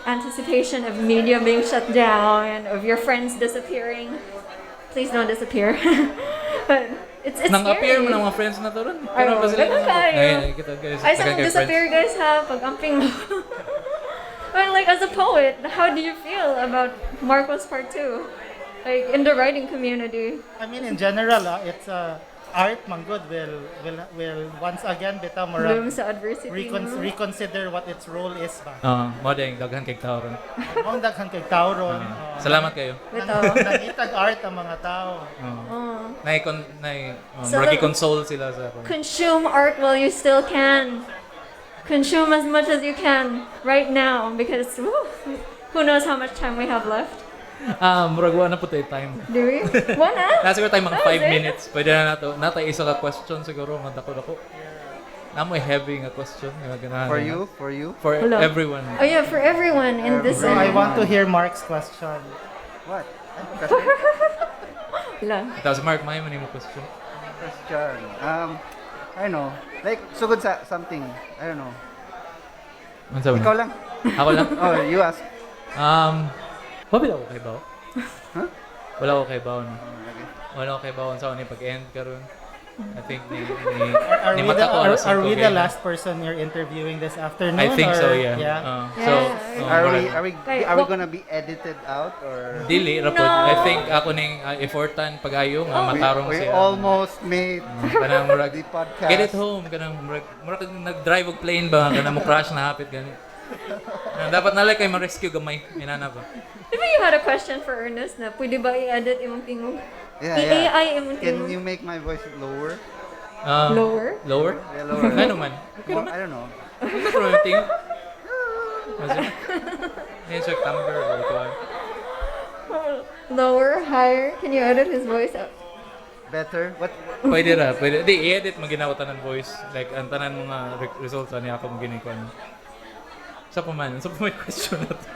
anticipation of media being shut down and of your friends disappearing. Please don't disappear. But it's Nang-appear mo scary. ng mga friends na to ron? Ay, Pero ba sila? dagan kayo. Ay, sa Dagan kayo disappear guys ha, pag-amping mo. But like as a poet, how do you feel about Marcos Part 2? Like in the writing community? I mean, in general, it's art man good will once again bitaw Bloom sa adversity, no? reconsider what its role is ba. Mo ding daghan kay tao ron. Mong daghan kay tao ron. Salamat kayo. Nangitag art ang mga tao. So Mag-console sila sa ako. Consume art while you still can. Consume as much as you can right now because who knows how much time we have left. Murag wa na po tayo time. Do we? Wala? Nasa siguro tayo mga That was 5 it. minutes. Pwede na nato. Natay isa ka question siguro. Madako-dako. Namoy heavy nga question. For you? For you? For Hello. everyone. Oh yeah, for everyone in this. I want to hear Mark's question. What? Wala. Tapos Mark, may man mo question. Question. I don't know. Like, sugod sa something. I don't know. Ano sabi? Ikaw lang. Ako lang? Oh, you ask. Wala ako kay Bao. Huh? Wala ako kay Bao. Wala ako kay Bao. Sa ni pag-end karon. I think ni mata ko alas Are we 5 the game. last person you're interviewing this afternoon? I think or? so, yeah. So, Are we gonna be edited out or? Dili, rapod. I think ako ning effortan pag-ayo nga matarong We siya. almost made Kanang murag the podcast. Get it home. Kanang murag nag-drive og plane ba? Kanang mo crash na hapit gani. Dapat nalay kay ma-rescue gamay. Inana ba? Di ba you had a question for Ernest na pwede ba i-edit imong tingog? Yeah. I-AI imong Can tingog? you make my voice lower? Lower? Lower? Yeah, lower. Ano man? More, I don't know. Ano pero yung tingog? Yan siya timbre or kuwan. Lower, higher? Can you edit his voice up? Better? What? Pwede ra, pwede. Di, i-edit mo ginawa tanan voice. Like, ang tanan mga results niya ako mo ginikuan. Sa pa man may question na to.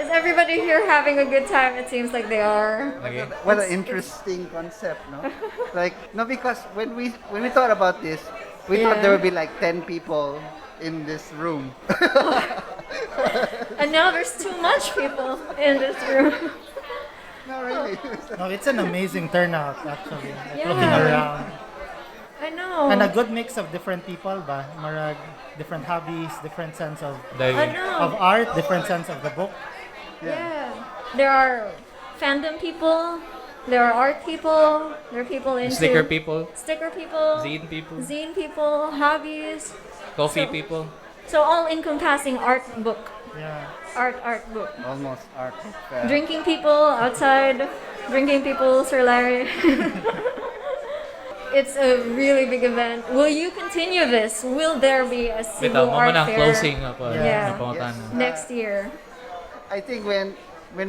Is everybody here having a good time? It seems like they are. Okay. What an interesting concept, no? Like, no, because when we thought about this, we thought there would be like 10 people in this room. And now there's too much people in this room. No, really. No, it's an amazing turnout actually. Like, Yeah. looking around. I know. And a good mix of different people ba? Marag, different hobbies, different sense of I know. of art, different sense of the book. Yeah. There are fandom people. There are art people. There are people into Sticker people. Sticker people. Zine people. Zine people. Hobbies. Coffee So- people. So all encompassing art book. Yeah. Art book. Almost art. Drinking people outside. Drinking people, Sir Larry. It's a really big event. Will you continue this? Will there be a Cebu Bitaw, Art mama na Fair? closing ako. Yeah. Napangutan. Next year. I think when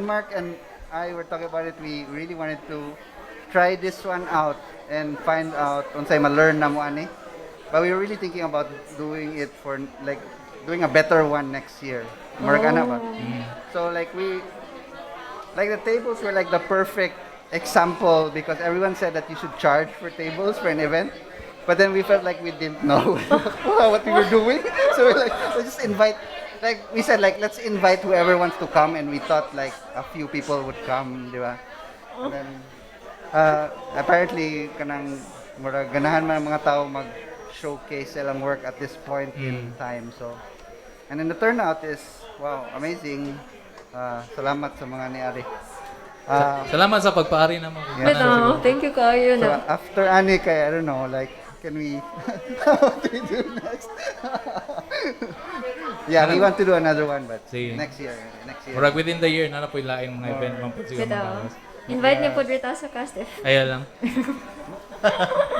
Mark and I were talking about it, we really wanted to try this one out and find out unsay ma-learn na mo ani. But we were really thinking about doing it for like doing a better one next year. Mark ana ba? So like the tables were like the perfect example because everyone said that you should charge for tables for an event. But then we felt like we didn't know what we were doing. So we're like, let's just invite, like we said, like let's invite whoever wants to come, and we thought like a few people would come, di ba? And then apparently kanang murag ganahan man ang mga tao mag-showcase silang work at this point in time. So, and then the turnout is wow, amazing. Salamat sa mga niari. Salamat sa pagpaari naman. Bitaw, thank you kayo So na. after Ani, I don't know, like, can we, what do we do next? Yeah, we want to do another one, but Sige. next year. Murag within the year, na po ilaing mga event man po siguro Bitaw. magawas. Invite niyo po RetasoCast if. Ayaw lang.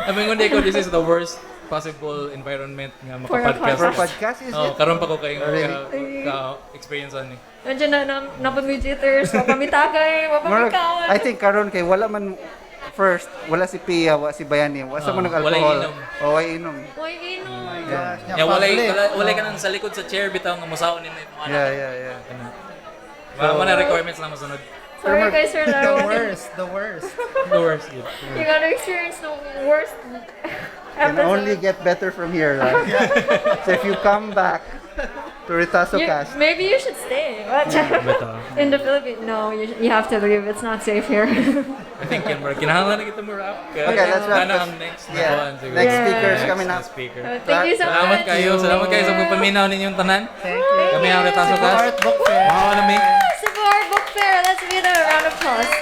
I mean, kundi ko, this is the worst possible environment nga For a makapodcast. podcast. For a podcast, is Oh, it? karon pa ko kayong Really? experience ani. Nandiyan na napami jitters, mapamitagay, mapamikawan. I think karon kay wala man first, wala si Pia, wala si Bayani, wala sa man Walay nag-alcohol. inom. O, ay inom. Uy, inom. Ya walay ka nang sa likod sa chair bitaw nga musaon ni mo. Yeah. Wala man na requirements lang masunod. Sorry guys, Sir Larry. The worst. The worst. You gotta experience the worst Can only get better from here, right? So if you come back to RetasoCast, Maybe you should stay. What? In the Philippines? No, you have to leave. It's not safe here. I think yan, bro. Kinahanglan na kita mo wrap. Okay, let's wrap Ano this. ang next na Yeah. kuhan siguro. Next speaker is coming up. Speaker. Thank you so Salamat much. kayo. Salamat kayo sa pagpaminaw ninyong tanan. Thank you. Kami ang RetasoCast. Art Book Fair. Mga lamig. Cebu Art Book Fair. Let's give it a round of applause.